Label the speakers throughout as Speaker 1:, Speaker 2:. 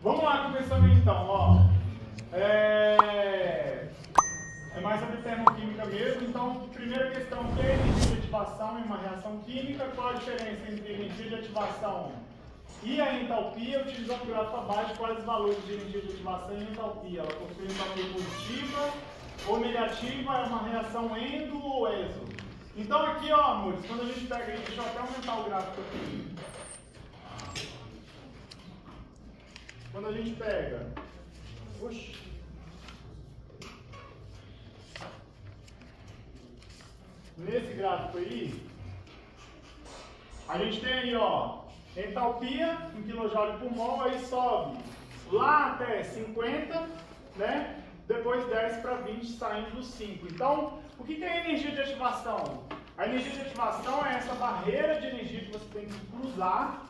Speaker 1: Vamos lá, começando então, ó. É mais sobre termoquímica mesmo. Então, primeira questão, o que é energia de ativação em uma reação química? Qual a diferença entre energia de ativação e a entalpia? Utilizando o gráfico abaixo, quais os valores de energia de ativação e entalpia? Ela possui entalpia positiva ou negativa? É uma reação endo ou exo? Então aqui, ó, amores, quando a gente pega aí, deixa eu até aumentar o gráfico aqui. Quando a gente pega, nesse gráfico aí, a gente tem aí, ó, entalpia em kJ por mol, aí sobe lá até 50, né? Depois 10 para 20, saindo dos 5. Então, o que é energia de ativação? A energia de ativação é essa barreira de energia que você tem que cruzar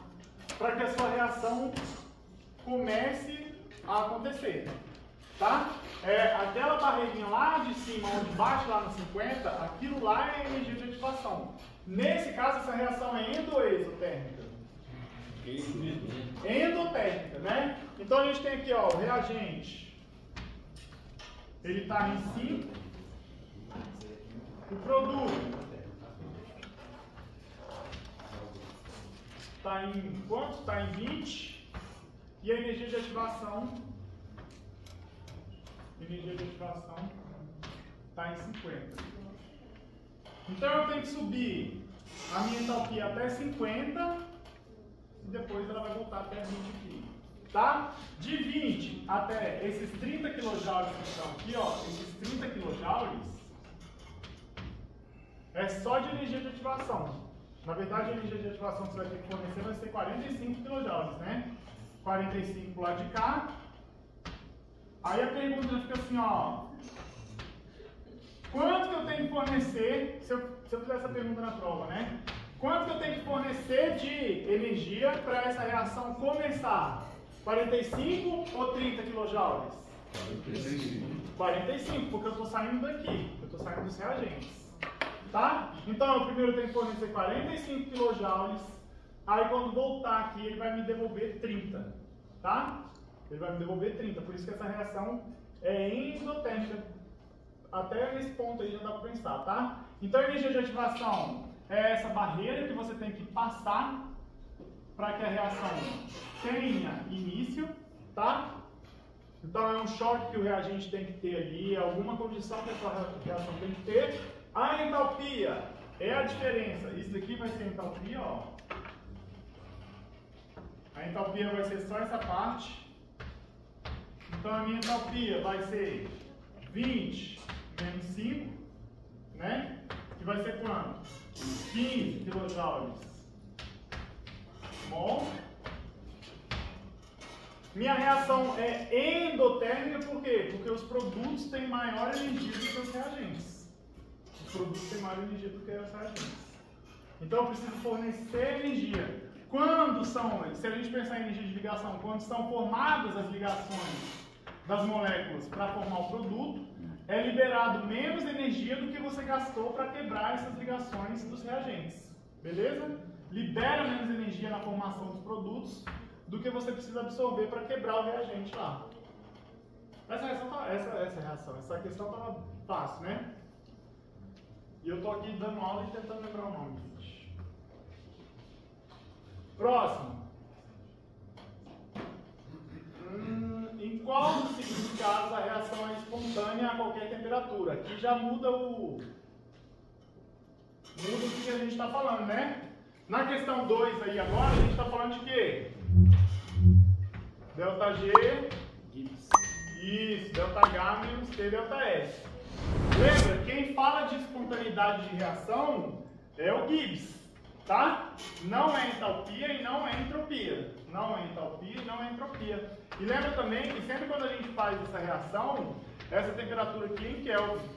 Speaker 1: para que a sua reação comece a acontecer, tá? Aquela barreirinha lá de cima, onde bate lá no 50, aquilo lá é a energia de ativação. Nesse caso, essa reação é endo ou exotérmica? Endotérmica, né? Então a gente tem aqui, ó, o reagente. Ele está em 5. O produto está em quanto? Está em 20. E a energia de ativação está em 50. Então eu tenho que subir a minha entalpia até 50 e depois ela vai voltar até 20 aqui. Tá? De 20 até esses 30 kJ que estão aqui, ó, esses 30 kJ é só de energia de ativação. Na verdade, a energia de ativação que você vai ter que fornecer vai ser 45 kJ, né? 45 pro lado de cá. Aí a pergunta fica assim, ó. Quanto que eu tenho que fornecer, se eu fizer essa pergunta na prova, né? Quanto que eu tenho que fornecer de energia para essa reação começar? 45 ou 30 kJ? 45, porque eu estou saindo daqui, eu estou saindo dos reagentes. Tá? Então eu primeiro tenho que fornecer 45 kJ, aí quando voltar aqui ele vai me devolver 30. Tá? Ele vai me devolver 30, por isso que essa reação é endotérmica. Até nesse ponto aí já dá para pensar, tá? Então a energia de ativação é essa barreira que você tem que passar para que a reação tenha início, tá? Então é um choque que o reagente tem que ter ali, alguma condição que a sua reação tem que ter. A entalpia é a diferença. Isso daqui vai ser a entalpia, ó. A entalpia vai ser só essa parte. Então a minha entalpia vai ser 20 menos 5, né? Que vai ser quanto? 15 kJ mol. Minha reação é endotérmica, por quê? Porque os produtos têm maior energia do que os reagentes. Os produtos têm maior energia do que os reagentes. Então eu preciso fornecer energia. Quando são, se a gente pensar em energia de ligação, quando são formadas as ligações das moléculas para formar o produto, é liberado menos energia do que você gastou para quebrar essas ligações dos reagentes. Beleza? Libera menos energia na formação dos produtos do que você precisa absorver para quebrar o reagente lá. Essa questão estava fácil, né? E eu estou aqui dando aula e tentando lembrar o nome, gente. Próximo. Em qual dos seguintes casos a reação é espontânea a qualquer temperatura? Aqui já muda o que a gente está falando, né? Na questão 2 aí agora, a gente está falando de quê? ΔG, isso, ΔH menos T ΔS. Lembra, quem fala de espontaneidade de reação é o Gibbs, tá? Não é entalpia e não é entropia. Não é entalpia e não é entropia. E lembra também que sempre quando a gente faz essa reação, essa temperatura aqui é em Kelvin.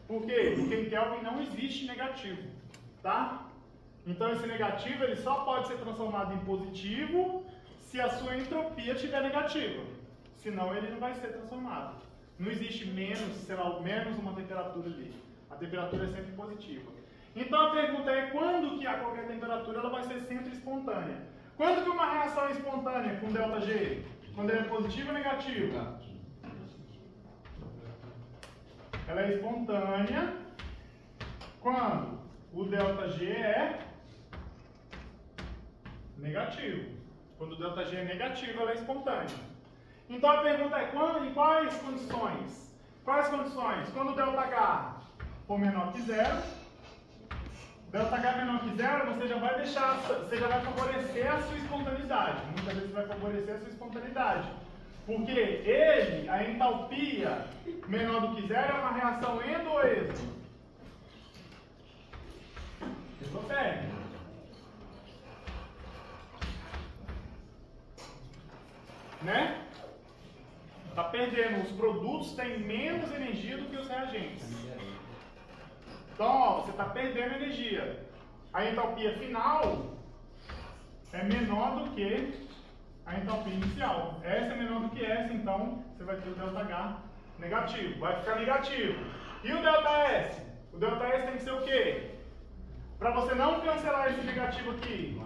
Speaker 1: Por quê? Porque em Kelvin não existe negativo, tá? Então esse negativo ele só pode ser transformado em positivo se a sua entropia estiver negativa. Senão ele não vai ser transformado. Não existe menos, sei lá, menos uma temperatura ali. A temperatura é sempre positiva. Então a pergunta é quando que a qualquer temperatura ela vai ser sempre espontânea? Quando que uma reação é espontânea com ΔG? Quando ela é positiva ou negativa? Ela é espontânea quando o ΔG é negativo. Quando o ΔG é negativo, ela é espontânea. Então a pergunta é quando, em quais condições? Quais condições? Quando o ΔH for menor que zero, ΔH menor que zero, você já vai favorecer a sua espontaneidade. Muitas vezes vai favorecer a sua espontaneidade. Porque ele, a entalpia menor do que zero, é uma reação endo ou exo? Exotérmica. Né? Está perdendo. Os produtos têm menos energia do que os reagentes. Então, ó, você está perdendo energia. A entalpia final é menor do que a entalpia inicial. Essa é menor do que essa, então você vai ter o ΔH negativo. Vai ficar negativo. E o ΔS? O ΔS tem que ser o quê? Para você não cancelar esse negativo aqui,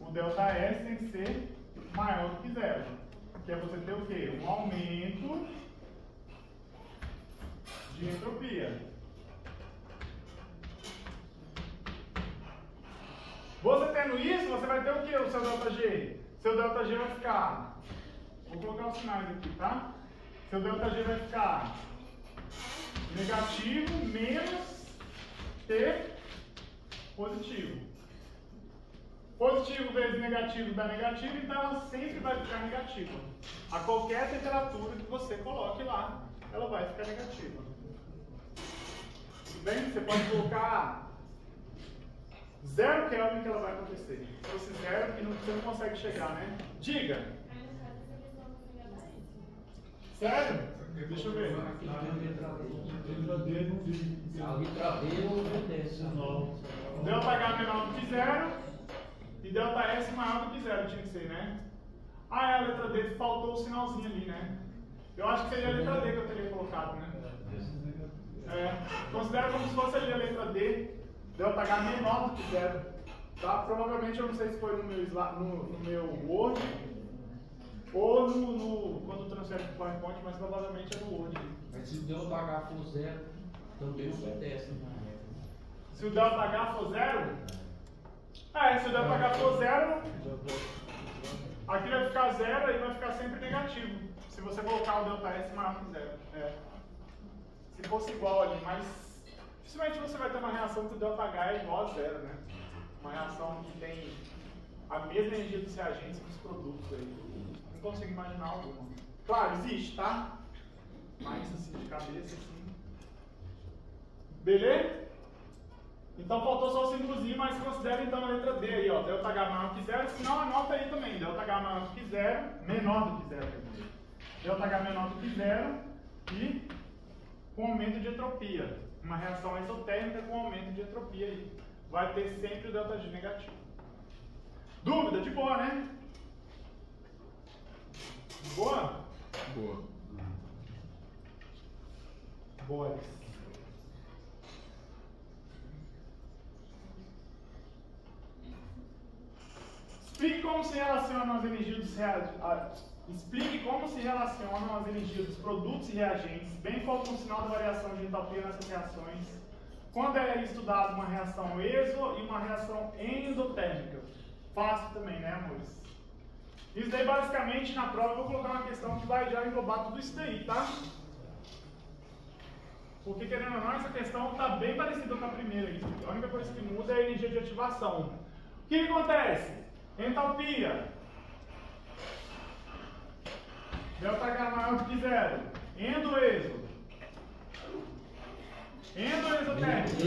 Speaker 1: o ΔS tem que ser maior do que zero. Que é você ter o quê? Um aumento de entropia. Você tendo isso, você vai ter o que, o seu ΔG? Seu ΔG vai ficar... Vou colocar os sinais aqui, tá? Seu ΔG vai ficar negativo menos T positivo. Positivo vezes negativo dá negativo, então ela sempre vai ficar negativa. A qualquer temperatura que você coloque lá, ela vai ficar negativa. Tudo bem? Você pode colocar 0 Kelvin que ela vai acontecer. Se fosse 0, que você não consegue chegar, né? Diga! Sério? Deixa eu ver. ΔH menor do que 0 e ΔS maior do que 0 tinha que ser, né? Ah, é a letra D, faltou o sinalzinho ali, né? Eu acho que seria a letra D que eu teria colocado, né? Considera como se fosse ali a letra D, ΔH menor do que 0. Tá? Provavelmente, eu não sei se foi no meu Word ou quando transfere para o PowerPoint, mas provavelmente é no Word.
Speaker 2: Mas se o ΔH for 0, também não acontece, né?
Speaker 1: Se o ΔH for 0? Se o ΔH for 0, aqui vai ficar 0 e vai ficar sempre negativo. Se você colocar o ΔS maior que 0. Se fosse igual ali, mas dificilmente você vai ter uma reação que o ΔH é igual a 0, né? Uma reação que tem a mesma energia dos reagentes dos produtos aí. Não consigo imaginar alguma. Claro, existe, tá? Mas assim, de cabeça, assim. Beleza? Então faltou só o símbolozinho, mas considera então a letra D aí, ó. ΔH maior que 0, se não, anota aí também. ΔH maior do que 0, menor do que 0, quer dizer. ΔH menor do que 0 e com aumento de entropia. Uma reação exotérmica com aumento de entropia aí. Vai ter sempre o ΔG negativo. Dúvida? De boa, né? Boa?
Speaker 3: Boa.
Speaker 1: Boa. Explique como se relacionam as energias dos Explique como se relacionam as energias dos produtos e reagentes, bem como o sinal da variação de entalpia nessas reações, quando é estudado uma reação exo e uma reação endotérmica. Fácil também, né, amores? Isso daí, basicamente, na prova eu vou colocar uma questão que vai já englobar tudo isso daí, tá? Porque, querendo ou não, essa questão está bem parecida com a primeira aqui. A única coisa que muda é a energia de ativação. O que acontece? Entalpia. ΔH maior do que 0. Endo-exo. Endo-exotérmico.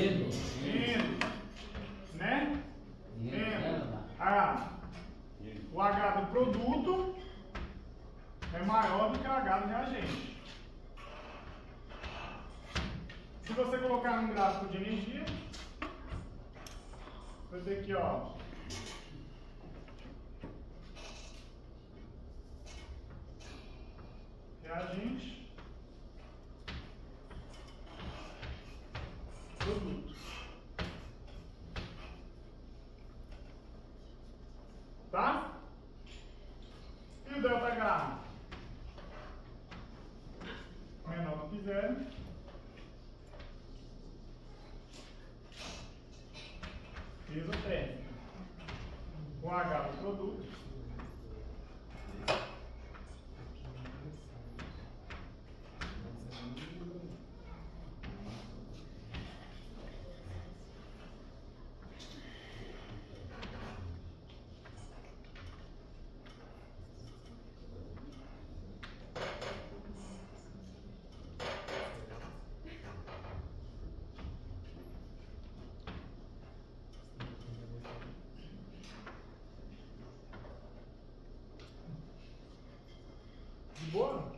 Speaker 1: Endo. Né? Endo. O H do produto é maior do que o H do reagente. Se você colocar num gráfico de energia, vai ter aqui, ó. Reagente. Produto. o H do produto. Boa?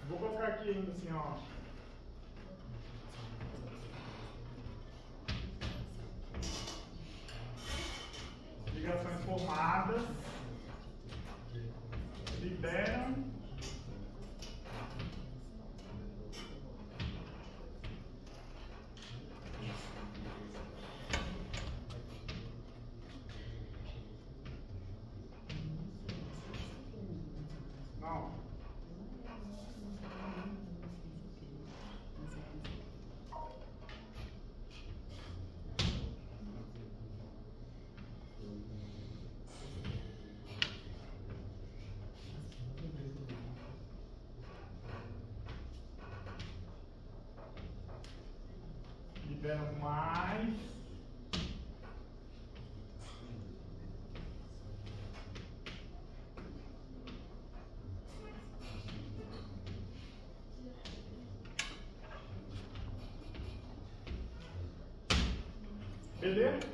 Speaker 1: Vou colocar aqui ainda assim, ó. Ligações formadas liberam liberam mais beleza?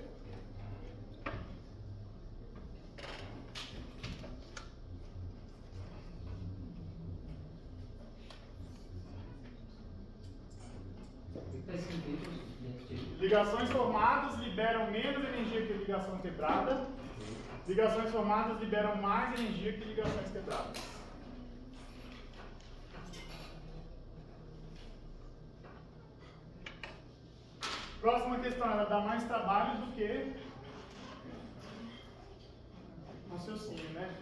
Speaker 1: Ligações formadas liberam menos energia que ligação quebrada. Ligações formadas liberam mais energia que ligações quebradas. Próxima questão, ela dá mais trabalho do que raciocínio, né?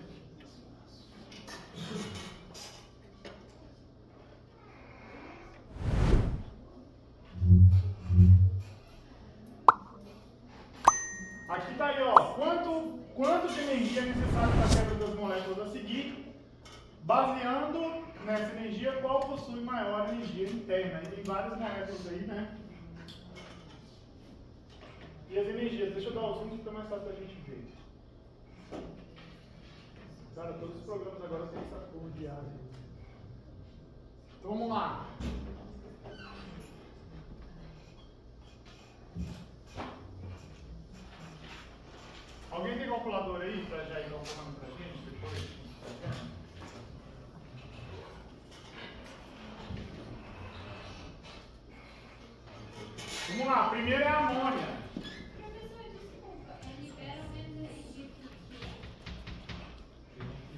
Speaker 1: Aqui está aí, ó, quanto de energia é necessário para a quebra das moléculas a seguir, baseando nessa energia qual possui maior energia interna. E tem várias moléculas aí, né? E as energias, deixa eu dar o zoom que fica mais fácil da gente ver. Cara, todos os programas agora têm essa cor de ar. Então vamos lá. Alguém tem calculador aí para já ir calculando para a gente depois? Vamos lá, primeiro é a amônia.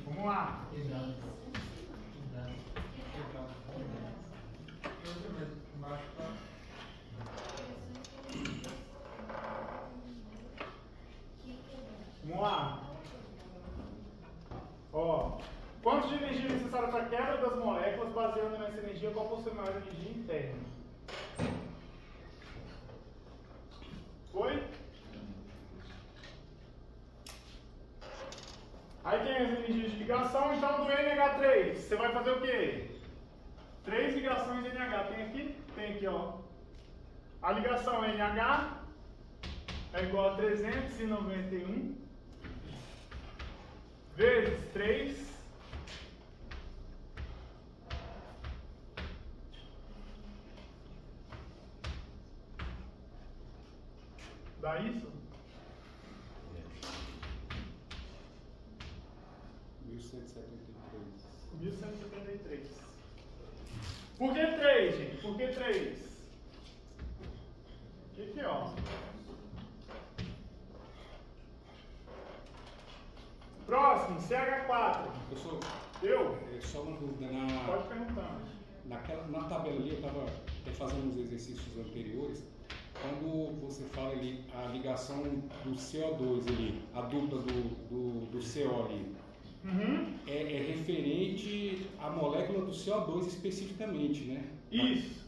Speaker 1: Vamos lá. Vamos lá. Ó, quanto de energia é necessária para a quebra das moléculas, baseando nessa energia, qual possui maior energia interna? Foi? Aí tem as energias de ligação, então do NH3, você vai fazer o quê? 3 ligações NH. Tem aqui? Tem aqui, ó. A ligação NH é igual a 391 vezes 3 dá isso? 1173. Por que 3, gente? Por que 3? Aqui, ó. Próximo, CH4.
Speaker 3: Professor,
Speaker 1: Eu?
Speaker 3: só uma dúvida.
Speaker 1: Pode perguntar.
Speaker 3: Na tabela ali, eu estava fazendo uns exercícios anteriores. Quando você fala ali a ligação do CO2 ali, a dupla do CO ali, é referente à molécula do CO2 especificamente, né?
Speaker 1: Isso.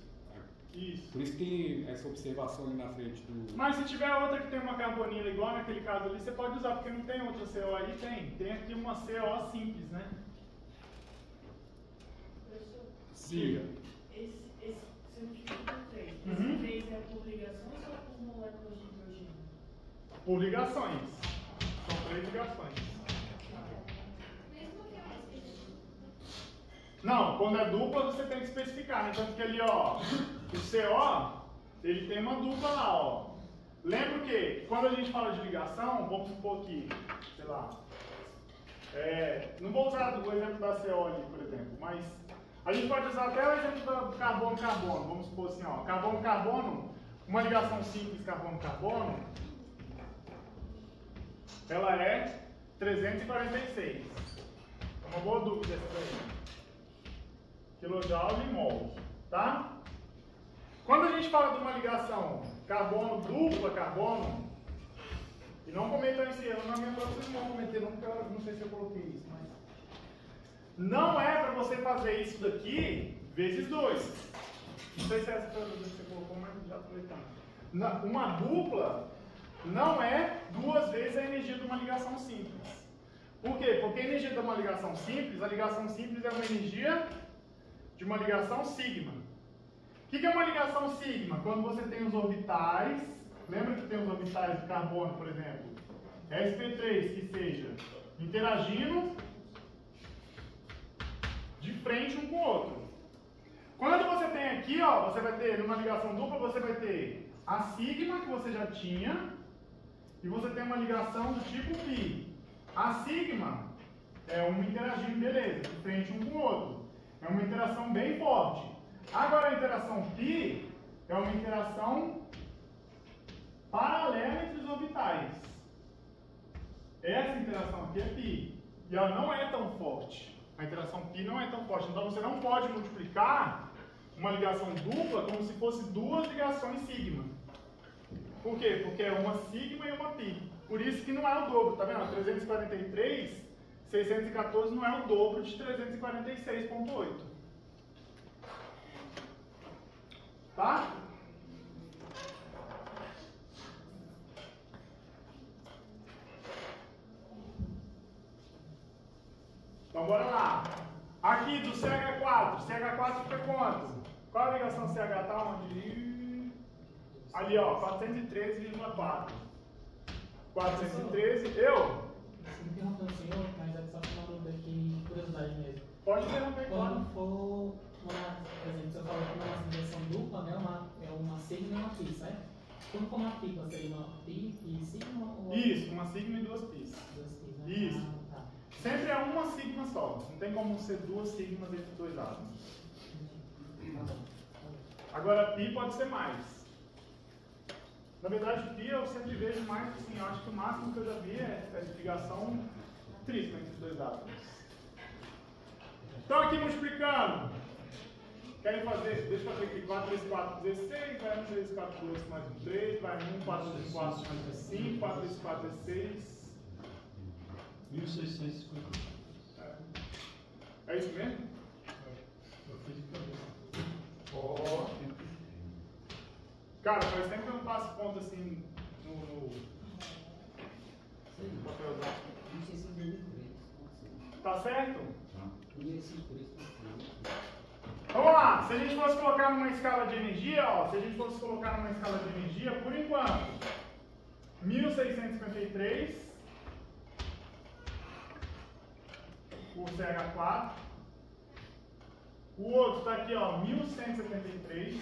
Speaker 1: Isso.
Speaker 3: Por isso tem essa observação ali na frente do...
Speaker 1: Mas se tiver outra que tem uma carbonila igual naquele caso ali, você pode usar, porque não tem outra CO aí, tem. Tem aqui uma CO simples, né?
Speaker 4: Professor,
Speaker 3: Sim.
Speaker 4: esse científico 3, esse
Speaker 1: Uhum.
Speaker 4: 3 é por ligações ou por moléculas de hidrogênio?
Speaker 1: Por ligações. São 3 ligações.
Speaker 5: Mesmo que eu esteja.
Speaker 1: Não, quando é dupla você tem que especificar, né? Tanto que ali, ó, o CO, ele tem uma dupla lá, ó. Lembra que quando a gente fala de ligação, vamos supor que, sei lá, não vou usar o exemplo da CO ali, por exemplo, mas a gente pode usar até o exemplo do carbono-carbono. Vamos supor assim, ó, carbono-carbono, uma ligação simples carbono-carbono, ela é 346. É uma boa dúvida essa daí. Kilojoule e mol, tá? Quando a gente fala de uma ligação carbono dupla carbono, e não cometam esse erro na minha prova, vocês não vão cometer nunca, não sei se eu coloquei isso, mas não é para você fazer isso daqui vezes 2. Não sei se é essa foi a dúvida que você colocou, mas já aproveitando. Uma dupla não é 2 vezes a energia de uma ligação simples. Por quê? Porque a energia de uma ligação simples, a ligação simples é uma energia de uma ligação sigma. O que é uma ligação sigma? Quando você tem os orbitais, lembra que tem os orbitais de carbono, por exemplo, sp3, que seja interagindo de frente um com o outro. Quando você tem aqui, ó, você vai ter, numa ligação dupla, você vai ter a sigma, que você já tinha, e você tem uma ligação do tipo π. A sigma é uma interagindo, beleza, de frente um com o outro. É uma interação bem forte. Agora a interação π é uma interação paralela entre os orbitais. Essa interação aqui é π. E ela não é tão forte. A interação π não é tão forte. Então você não pode multiplicar uma ligação dupla como se fosse 2 ligações sigma. Por quê? Porque é uma sigma e uma π. Por isso que não é o dobro, tá vendo? 343, 614 não é o dobro de 346,8. Tá? Então bora lá. Aqui do CH4. CH4 fica quanto? Qual a ligação CH tá onde? Ali, ó, 413,4. 413, eu?
Speaker 2: Interrompendo o senhor, mas é só uma dúvida aqui, curiosidade mesmo.
Speaker 1: Pode interromper, claro.
Speaker 2: Quando for, por exemplo, você falou que uma ligação dupla, né, é uma sigma e uma π, certo? Quando for uma π, seria uma π e sigma? Ou...
Speaker 1: Isso, uma sigma e 2 πs.
Speaker 2: 2 πs, né?
Speaker 1: Isso.
Speaker 2: Ah, tá.
Speaker 1: Sempre é uma sigma só. Não tem como ser 2 sigmas entre 2 átomos.
Speaker 2: Tá bom.
Speaker 1: Agora, π pode ser mais. Na verdade, π eu sempre vejo mais, assim, eu acho que o máximo que eu já vi é de ligação tripla entre os 2 átomos. Então, aqui multiplicando. Querem fazer, deixa eu fazer aqui, 4 vezes 4, 16, vai 1 vezes 4, 2, mais 1, 3, vai 1, 4 vezes 4, mais 1, 5, 4 vezes 4, 16.
Speaker 6: 1650.
Speaker 1: É isso mesmo?
Speaker 6: Eu fiz de cabeça.
Speaker 1: Cara, faz tempo que eu não faço conta assim no papelzão. Tá certo? Vamos lá, se a gente fosse colocar numa escala de energia, ó, se a gente fosse colocar numa escala de energia, por enquanto, 1653 por CH4. O outro está aqui, ó, 1173.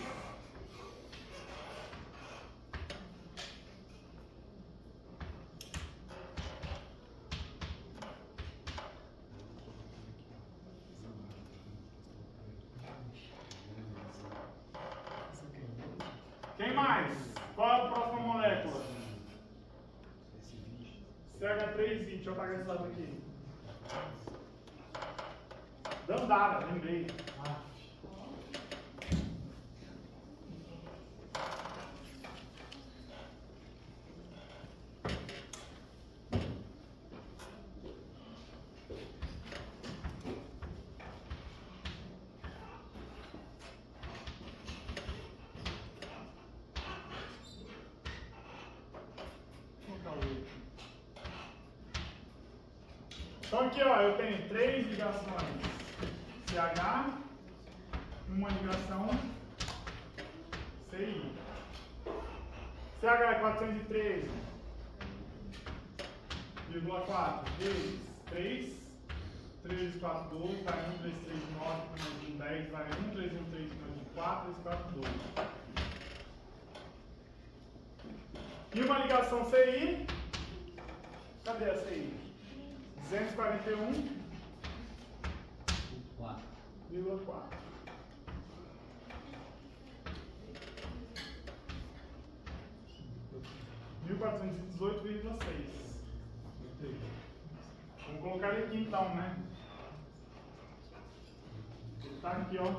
Speaker 1: Quem mais? Qual é a próxima molécula? CH320. Deixa eu apagar esse lado aqui. Dandara, lembrei. Então aqui, ó, eu tenho 3 ligações CH, uma ligação CI. CH é 413,4 vezes 3, 3, 4, 12, vai 1, 3, 3, 9, 1, 10, vai 1, 3, 1, 3, 4, 3, 4, 12. E uma ligação CI, cadê a CI? 241,4. 1418,6. Vamos colocar ele aqui então, né? Ele está aqui, ó.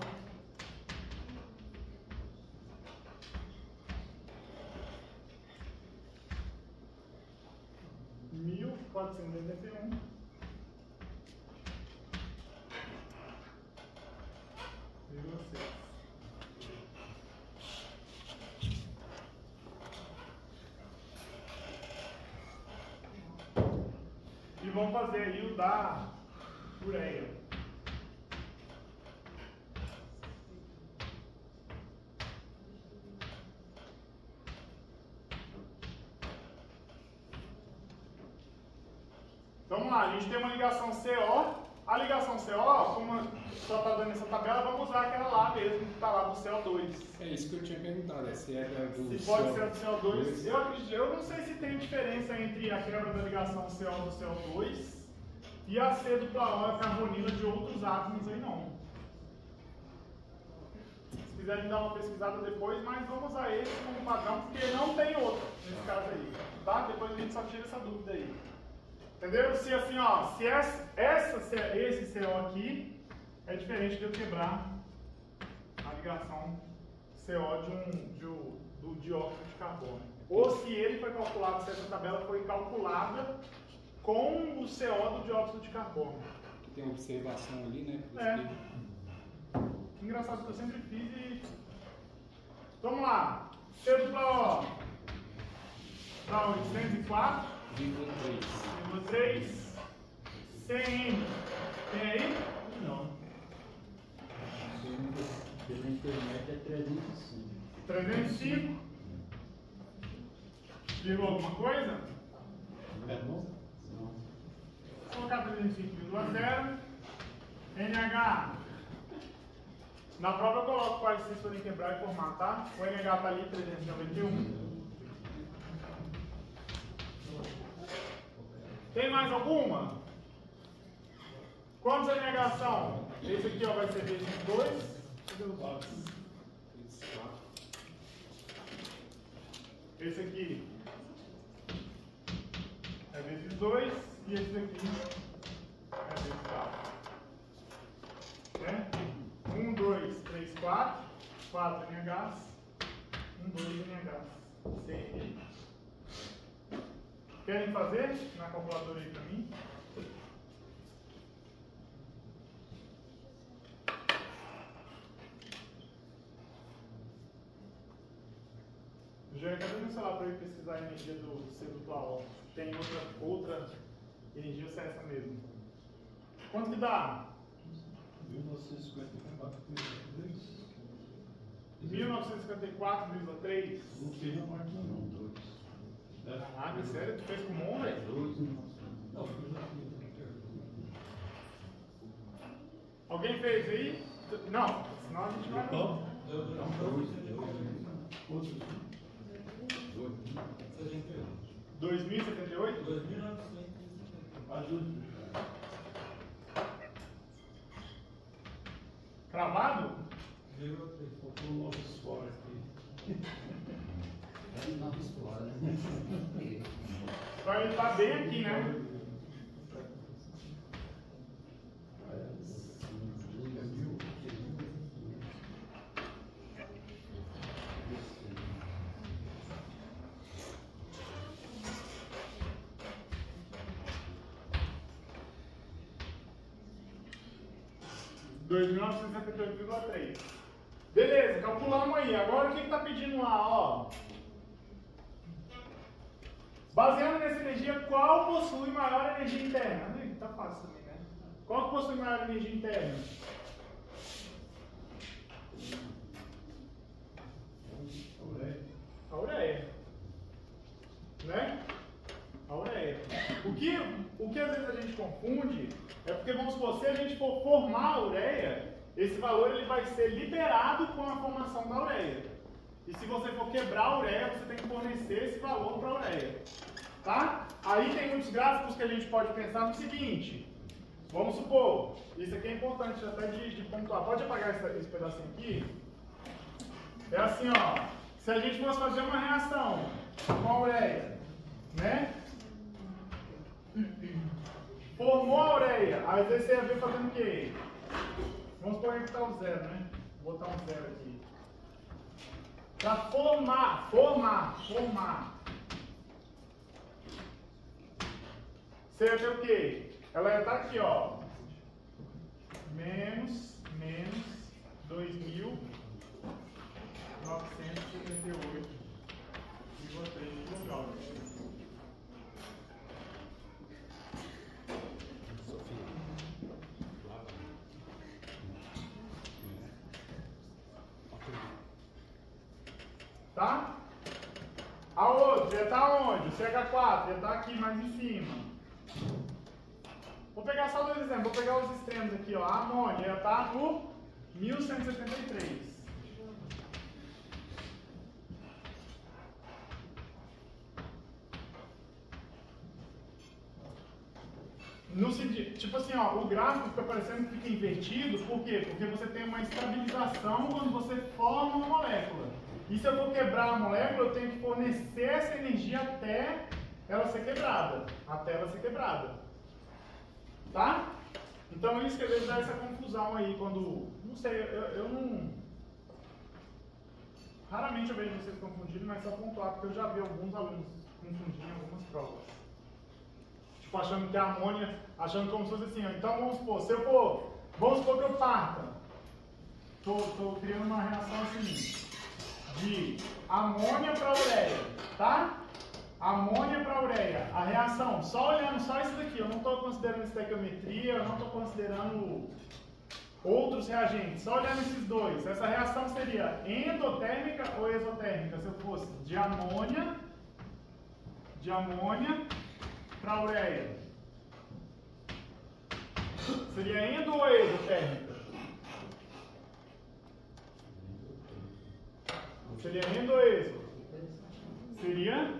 Speaker 1: Mil quatrocentos e oitenta e um. E vamos fazer aí o da ureia. Vamos lá, a gente tem uma ligação CO. A ligação CO, como só está dando essa tabela, vamos usar aquela lá mesmo, que está lá do CO2.
Speaker 3: É isso que eu tinha perguntado, se é do
Speaker 1: Se pode ser do CO2. Eu não sei se tem diferença entre a quebra da ligação CO do CO2 e a C dupla O e a carbonila de outros átomos aí não. Se quiserem dar uma pesquisada depois, mas vamos usar esse como padrão, porque não tem outro nesse caso aí, tá? Depois a gente só tira essa dúvida aí. Entendeu? Se assim, ó, se esse CO aqui é diferente de eu quebrar a ligação CO do dióxido de carbono. Ou se ele foi calculado, se essa tabela foi calculada com o CO do dióxido de carbono.
Speaker 3: Que tem observação ali, né?
Speaker 1: É. Engraçado que eu sempre fiz e... Vamos lá. C dupla O dá 804,3. CN. Tem aí?
Speaker 6: Não. Pela internet é 305.
Speaker 1: 305. Virou alguma coisa?
Speaker 6: É bom? Não.
Speaker 1: Vou colocar 305,0. NH. Na prova eu coloco quais vocês forem quebrar e formar, tá? O NH está ali, 391. Tem mais alguma? Quantos NH são? Esse aqui ó, vai ser vezes 2. Esse aqui é vezes 2 e esse aqui é vezes 4. É? 1, 2, 3, 4. 4 NHs. 1, 2 NHs. CN. Querem fazer na calculadora aí para mim? Já cadê meu celular para eu pesquisar a energia do C dupla O? Tem outra energia ou se é essa mesmo? Quanto que dá? 1954,3.
Speaker 6: Não fez a parte não, 2.
Speaker 1: Caraca, sério? Tu fez com mão, velho?
Speaker 6: 2 não, fiz aqui.
Speaker 1: Alguém fez aí? Não, senão a gente vai.
Speaker 6: Não,
Speaker 1: 2078?
Speaker 6: 2.900. Ajuda.
Speaker 1: Cravado?
Speaker 6: Faltou novos fora aqui.
Speaker 1: Vai estar bem aqui, né? (2.978,3). Beleza, calculamos aí. Agora o que está pedindo lá, ó? Baseado nessa energia, qual possui maior energia interna? Tá fácil também, né? Qual que possui maior energia interna? A ureia. Né? A ureia. O que às vezes a gente confunde é porque, vamos supor, se a gente for formar a ureia, esse valor ele vai ser liberado com a formação da ureia. E se você for quebrar a ureia, você tem que fornecer esse valor para a ureia. Tá? Aí tem muitos gráficos que a gente pode pensar no seguinte. Vamos supor, isso aqui é importante até de pontuar. Pode apagar esse pedacinho aqui? É assim, ó. Se a gente fosse fazer uma reação com a ureia, né? Formou a ureia, às vezes você ia ver fazendo o quê? Vamos supor que está o zero, né? Vou botar um zero aqui. Para formar. Você ia ver o quê? Ela ia estar aqui, ó. Menos 2.978,3 kJ. Tá? A outra já está onde? O CH4 já está aqui mais em cima. Vou pegar só dois exemplos, vou pegar os extremos aqui, ó. A amônia já está no 1173. No sentido, tipo assim, ó, o gráfico fica parecendo que fica invertido, por quê? Porque você tem uma estabilização quando você forma uma molécula. E se eu for quebrar a molécula, eu tenho que fornecer essa energia até ela ser quebrada. Tá? Então isso que às vezes dá essa confusão aí quando. Não sei, eu não. Raramente eu vejo vocês confundindo, mas só pontuar, porque eu já vi alguns alunos confundindo em algumas provas. Tipo, achando que a amônia, achando como se fosse assim, ó. Então vamos supor, se eu for. Vamos supor que eu parta. Tô criando uma reação assim. De amônia para ureia, tá? Amônia para ureia. A reação, só olhando só isso daqui, eu não estou considerando estequiometria, eu não estou considerando outros reagentes, só olhando esses dois. Essa reação seria endotérmica ou exotérmica? Se eu fosse de amônia para ureia. Seria endo ou exotérmica? Seria endo ou exo? Seria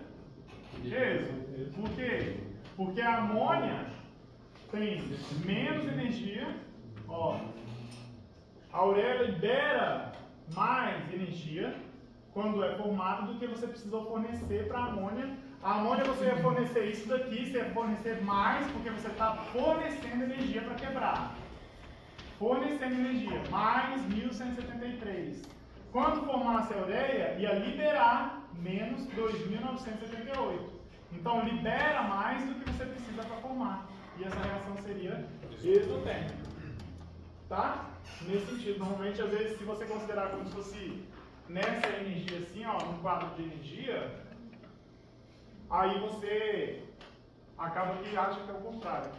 Speaker 1: exo. Por quê? Porque a amônia tem menos energia. Ó, a ureia libera mais energia quando é formada do que você precisou fornecer para a amônia. A amônia você ia fornecer isso daqui, você ia fornecer mais porque você está fornecendo energia para quebrar. Fornecendo energia, mais 1173. Quando formasse a ureia, ia liberar menos 2.978. Então, libera mais do que você precisa para formar. E essa reação seria exotérmica. Tá? Nesse sentido, normalmente, às vezes, se você considerar como se fosse nessa energia assim, ó, num quadro de energia, aí você acaba que acha que é o contrário.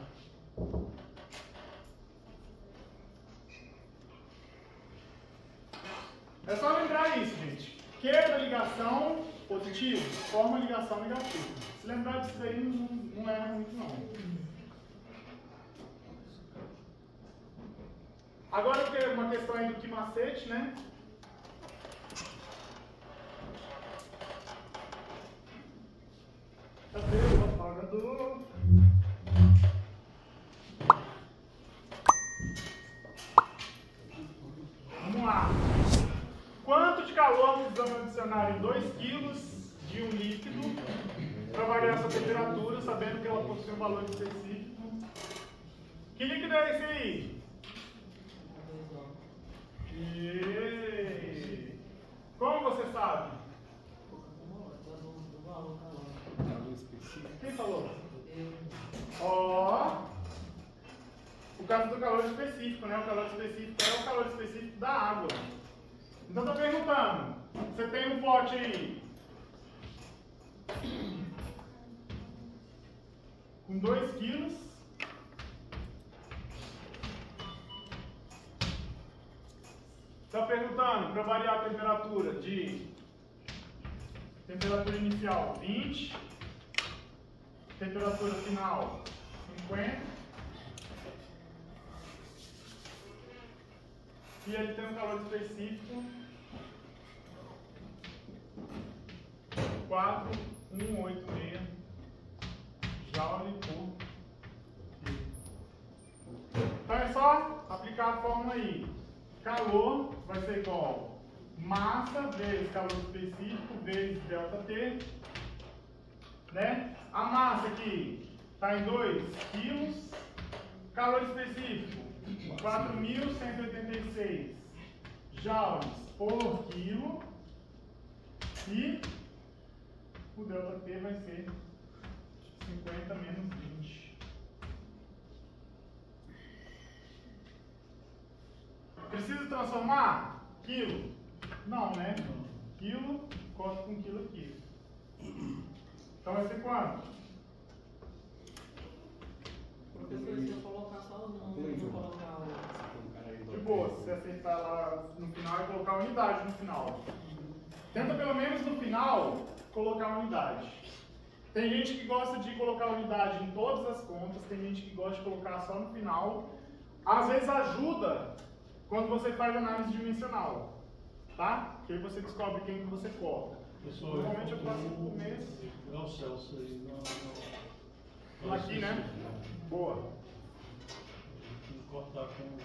Speaker 1: É só lembrar isso, gente. Quebra ligação positiva, forma ligação negativa. Se lembrar disso daí, não é muito não. Agora eu tenho uma questão aí do que macete, né? Cadê o apagador? Vamos lá. Quanto de calor precisamos adicionar em 2 kg de um líquido para variar sua temperatura, sabendo que ela possui um valor específico? Que líquido é esse aí? Como você sabe? Quem falou? Ó, o caso do calor específico, né? O calor específico é o calor específico da água. Então estou perguntando, você tem um pote aí com 2 kg mudando para variar a temperatura de temperatura inicial 20, temperatura final 50, e ele tem um calor específico 4,186 joule por quilo. Então é só aplicar a fórmula aí. Calor vai ser igual massa vezes calor específico vezes ΔT, né? A massa aqui está em 2 quilos, calor específico 4.186 joules por quilo e o ΔT vai ser 50 menos 20. Preciso transformar quilo? Não, né? Quilo corta com quilo aqui. Então vai ser quanto?
Speaker 2: Professor, se eu colocar só não colocar o...
Speaker 1: De boa, se você acertar lá no final e colocar a unidade no final. Tenta pelo menos no final colocar a unidade. Tem gente que gosta de colocar a unidade em todas as contas, tem gente que gosta de colocar só no final. Às vezes ajuda quando você faz análise dimensional, tá? Que aí você descobre quem que você corta.
Speaker 6: Pessoal,
Speaker 1: Normalmente eu faço no começo.
Speaker 6: Grau Celsius aí, não.
Speaker 1: Aqui, né? Boa.
Speaker 6: Tem que cortar com.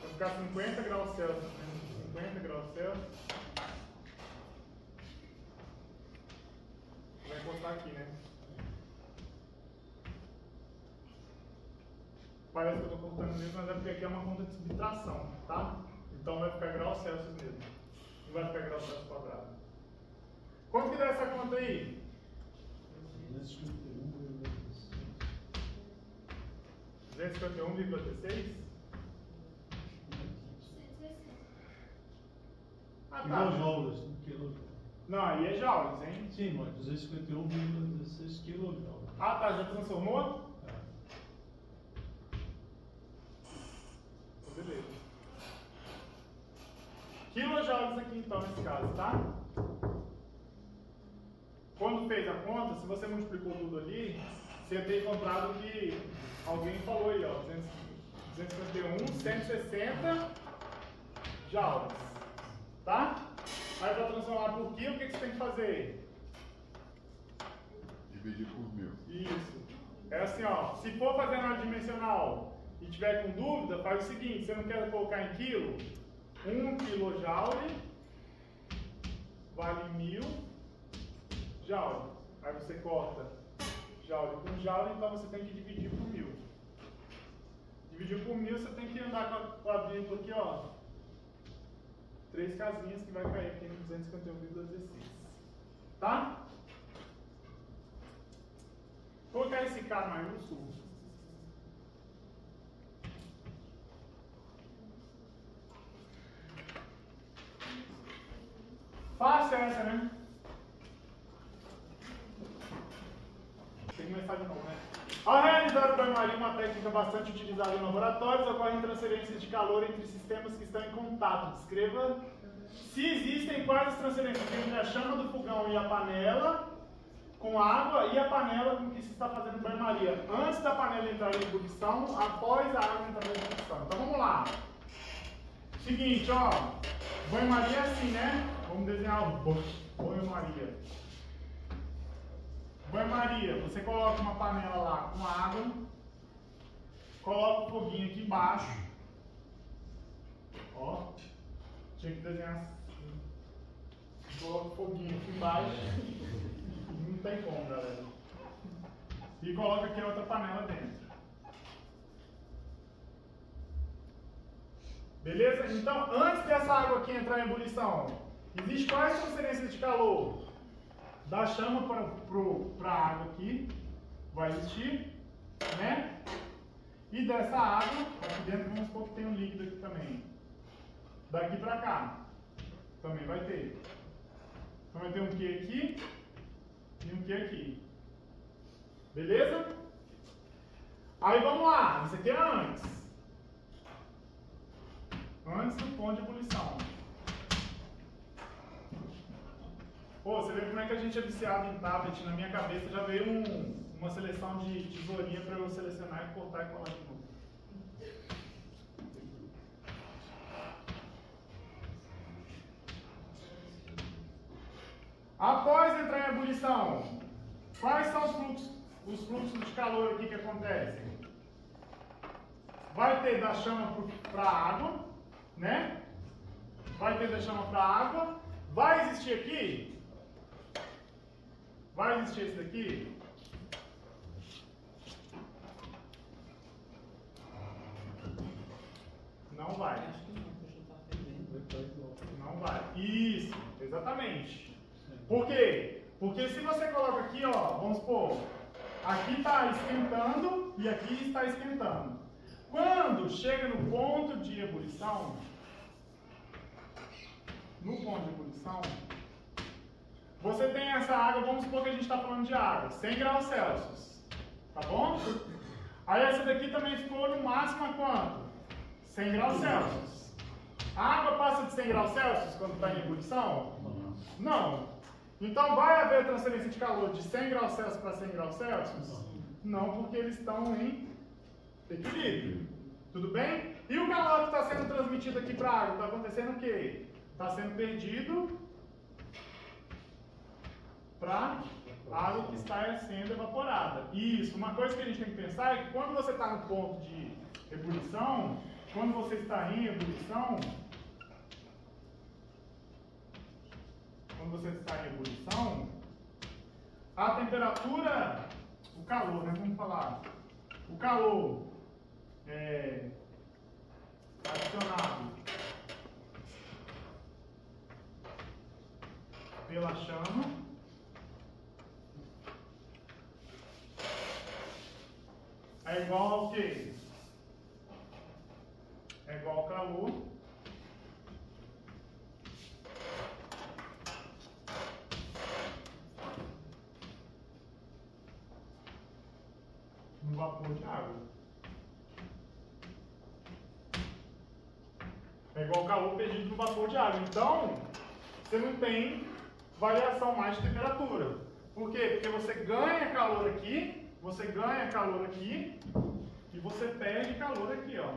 Speaker 1: Vai ficar 50 graus Celsius, né? 50 graus Celsius. Vai cortar aqui, né? Parece que eu estou cortando mesmo, mas é porque aqui é uma conta de subtração, tá? Então vai ficar graus Celsius mesmo. Não vai ficar graus Celsius quadrado. Quanto que dá essa conta aí? 251,16? Ah, tá.
Speaker 6: Quilojoules, não quilojoules.
Speaker 1: Não, aí é joules, hein?
Speaker 6: Sim, mas 251,16 quilojoules.
Speaker 1: Ah, tá. Já transformou? Beleza. Kilojoules aqui então nesse caso, tá? Quando fez a conta, se você multiplicou tudo ali, você tem encontrado que alguém falou aí, ó, 251, 160 joules, tá? Aí para transformar por quilo, o que você tem que fazer?
Speaker 5: Dividir por 1000.
Speaker 1: Isso. É assim, ó, se for fazer na dimensional e tiver com dúvida, faz o seguinte, você não quer colocar em quilo? 1 kJ vale 1000 joule. Aí você corta joule com joule, então você tem que dividir por 1000. Dividir por 1000, você tem que andar com a vírgula aqui, ó. 3 casinhas que vai cair aqui no 251,16. Tá? Vou colocar esse K maiúsculo. Fácil essa, né? Tem que começar de novo, né? Ao realizar o banho-maria, uma técnica bastante utilizada em laboratórios, ocorrem transferências de calor entre sistemas que estão em contato. Descreva se existem quais as transferências entre a chama do fogão e a panela com água e a panela com que se está fazendo banho-maria. Antes da panela entrar em ebulição, após a água entrar em ebulição. Então vamos lá. Seguinte, ó. Banho-maria é assim, né? Vamos desenhar o banho-maria. Banho-maria, você coloca uma panela lá com água, coloca o foguinho aqui embaixo. Ó, tinha que desenhar assim. Coloca o foguinho aqui embaixo. Não tem como, galera. E coloca aqui outra panela dentro. Beleza? Então, antes dessa água aqui entrar em ebulição, existe quais transferências de calor? Da chama para a água aqui, vai existir, né? E dessa água, aqui dentro vamos supor que tem um líquido aqui também. Daqui para cá, também vai ter. Então vai ter um Q aqui e um Q aqui. Beleza? Aí vamos lá, isso aqui é antes. Antes do ponto de ebulição. Pô, você vê como é que a gente é viciado em tablet. Na minha cabeça já veio uma seleção de tesourinha para eu selecionar e cortar e colar de novo. Após entrar em ebulição, quais são os fluxos de calor aqui que acontecem? Vai ter da chama para a água, né? Vai ter da chama para a água. Vai existir aqui? Vai existir esse daqui? Não vai.
Speaker 2: Acho que não, porque já tá fervendo.
Speaker 1: Não vai. Isso, exatamente. Por quê? Porque se você coloca aqui, ó, vamos supor, aqui está esquentando e aqui está esquentando. Quando chega no ponto de ebulição, você tem essa água, vamos supor que a gente está falando de água, 100 graus Celsius, tá bom? Aí essa daqui também ficou no máximo a quanto? 100 graus Celsius. A água passa de 100 graus Celsius quando está em ebulição? Não. Então vai haver transferência de calor de 100 graus Celsius para 100 graus Celsius? Não, porque eles estão em equilíbrio. Tudo bem? E o calor que está sendo transmitido aqui para a água, está acontecendo o quê? Está sendo perdido para a água que está sendo evaporada. Isso, uma coisa que a gente tem que pensar é que quando você está no ponto de ebulição, quando você está em ebulição, a temperatura, o calor, né? Vamos falar. O calor é adicionado pela chama é igual ao quê? É igual ao calor no vapor de água. É igual ao calor perdido no vapor de água. Então, você não tem variação mais de temperatura. Por quê? Porque você ganha calor aqui e você perde calor aqui, ó.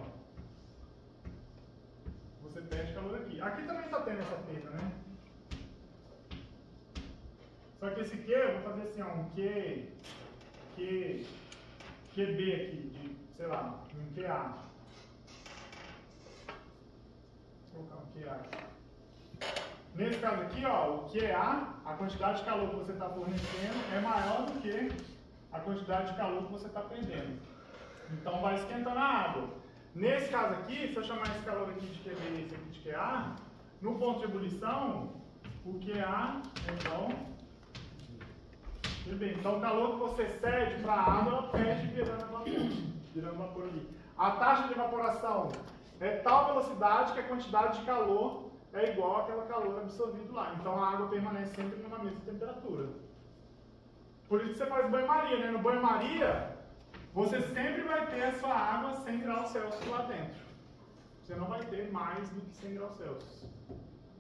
Speaker 1: Você perde calor aqui. Aqui também está tendo essa perda, né? Só que esse Q, eu vou fazer assim, ó, um QB aqui, de, sei lá, um QA. Vou colocar um QA aqui. Nesse caso aqui, ó, o QA, a quantidade de calor que você está fornecendo é maior do que a quantidade de calor que você está perdendo. Então vai esquentando a água. Nesse caso aqui, se eu chamar esse calor aqui de QB e esse aqui de QA, no ponto de ebulição, o QA é igual a QB. Então o calor que você cede para a água, ela perde virando vapor ali. A taxa de evaporação é tal velocidade que a quantidade de calor é igual àquela calor absorvido lá. Então a água permanece sempre numa mesma temperatura. Por isso que você faz banho-maria, né? No banho-maria, você sempre vai ter a sua água 100 graus Celsius lá dentro. Você não vai ter mais do que 100 graus Celsius.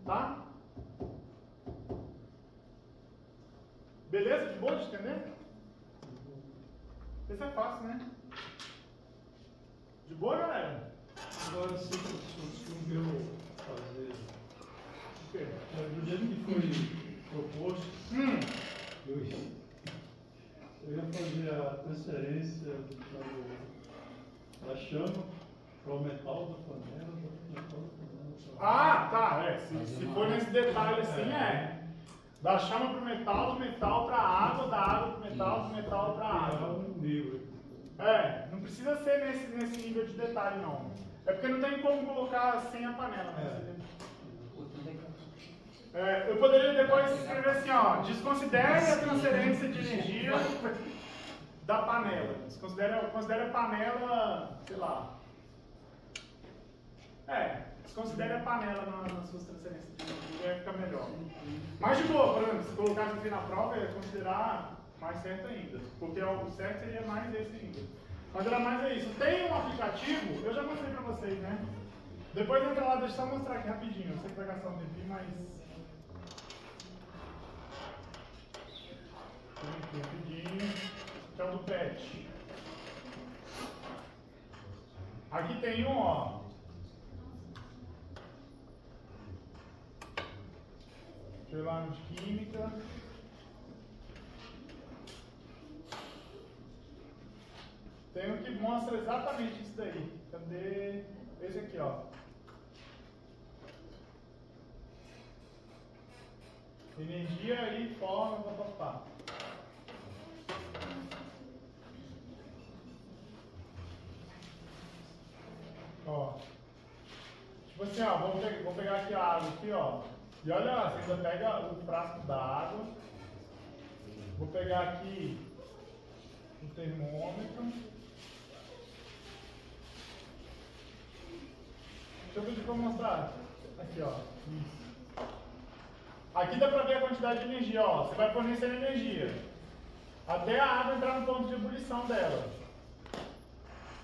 Speaker 1: Tá? Beleza? De boa de entender? Esse é fácil, né? De boa, galera?
Speaker 6: Agora, se eu fazer...
Speaker 1: O quê?
Speaker 6: Do jeito que foi proposto, eu ia fazer a transferência da chama para o metal da panela,
Speaker 1: Ah, tá. Se for nesse detalhe assim, da chama para o metal, do metal para a água, da água para o metal, do metal para a água. Não precisa ser nesse nível de detalhe, não. É porque não tem como colocar sem a panela. Eu poderia depois escrever assim, ó, desconsidere a transferência de energia da panela. Considere a panela, sei lá. Desconsidere a panela nas suas transferências de energia, vai ficar melhor. Mas de boa, por exemplo, se colocar aqui na prova, é considerar mais certo ainda. Porque o certo seria mais esse ainda. Mas era mais isso. Tem um aplicativo, eu já mostrei pra vocês, né? Depois entra lá, deixa eu só mostrar aqui rapidinho. Eu sei que vai gastar um tempinho, mas... Aqui rapidinho. Então, do PET. Aqui tem um, ó. Deixa eu ir lá no de química. Tem um que mostra exatamente isso daí. Cadê? Esse aqui, ó. Energia e forma, papapá. Ó. Tipo assim, ó, vou pegar aqui a água aqui, ó. E olha lá, você ainda pega o frasco da água. Vou pegar aqui o termômetro. Deixa eu ver se eu vou mostrar. Aqui, ó. Isso. Aqui dá pra ver a quantidade de energia, ó. Você vai fornecendo energia até a água entrar no ponto de ebulição dela.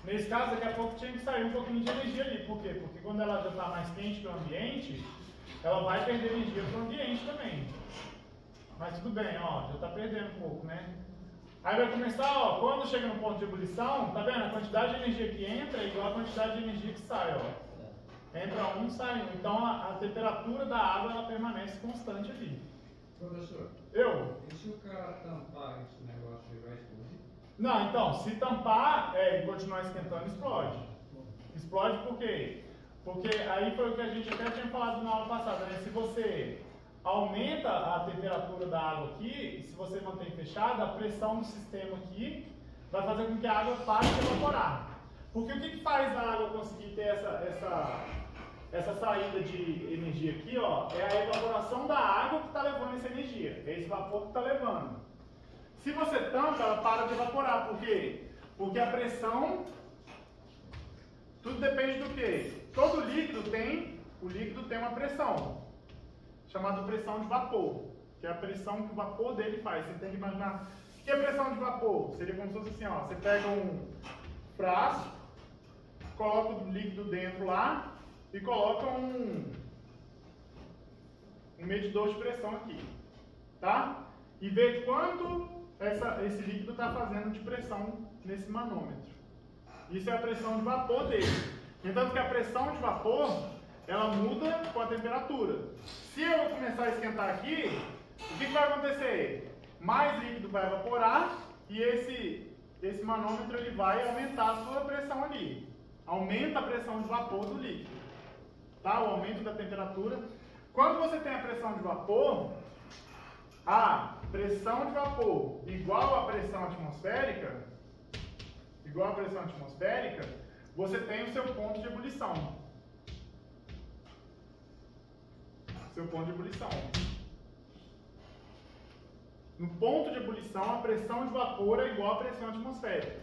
Speaker 1: Nesse caso, daqui a pouco tinha que sair um pouquinho de energia ali. Por quê? Porque quando ela já está mais quente que o ambiente, ela vai perder energia para o ambiente também. Mas tudo bem, ó, já está perdendo um pouco, né? Aí vai começar, ó, quando chega no ponto de ebulição, tá vendo? A quantidade de energia que entra é igual a quantidade de energia que sai, ó. Entra um, sai um. Então a temperatura da água ela permanece constante ali.
Speaker 5: Professor,
Speaker 1: E
Speaker 5: se o cara tampar esse negócio e vai explodir?
Speaker 1: Não, então, se tampar e continuar esquentando, explode. Explode por quê? Porque aí foi o que a gente até tinha falado na aula passada, né? Se você aumenta a temperatura da água aqui, e se você mantém fechada, a pressão do sistema aqui vai fazer com que a água pare de evaporar. Porque o que faz a água conseguir ter essa saída de energia aqui, ó, é a evaporação da água que está levando essa energia. É esse vapor que está levando. Se você tampa, ela para de evaporar. Por quê? Porque a pressão, tudo depende do quê? Todo líquido tem uma pressão, chamada pressão de vapor, que é a pressão que o vapor dele faz. Você tem que imaginar, o que é pressão de vapor? Seria como se fosse assim, ó, você pega um frasco, coloca o líquido dentro lá e coloca um medidor de pressão aqui, tá? E vê quanto esse líquido está fazendo de pressão nesse manômetro. Isso é a pressão de vapor dele. Entanto que a pressão de vapor, ela muda com a temperatura. Se eu começar a esquentar aqui, o que vai acontecer? Mais líquido vai evaporar e esse manômetro ele vai aumentar a sua pressão ali. Aumenta a pressão de vapor do líquido. Tá? O aumento da temperatura. Quando você tem a pressão de vapor, a pressão de vapor igual à pressão atmosférica, você tem o seu ponto de ebulição. Seu ponto de ebulição. No ponto de ebulição, a pressão de vapor é igual à pressão atmosférica.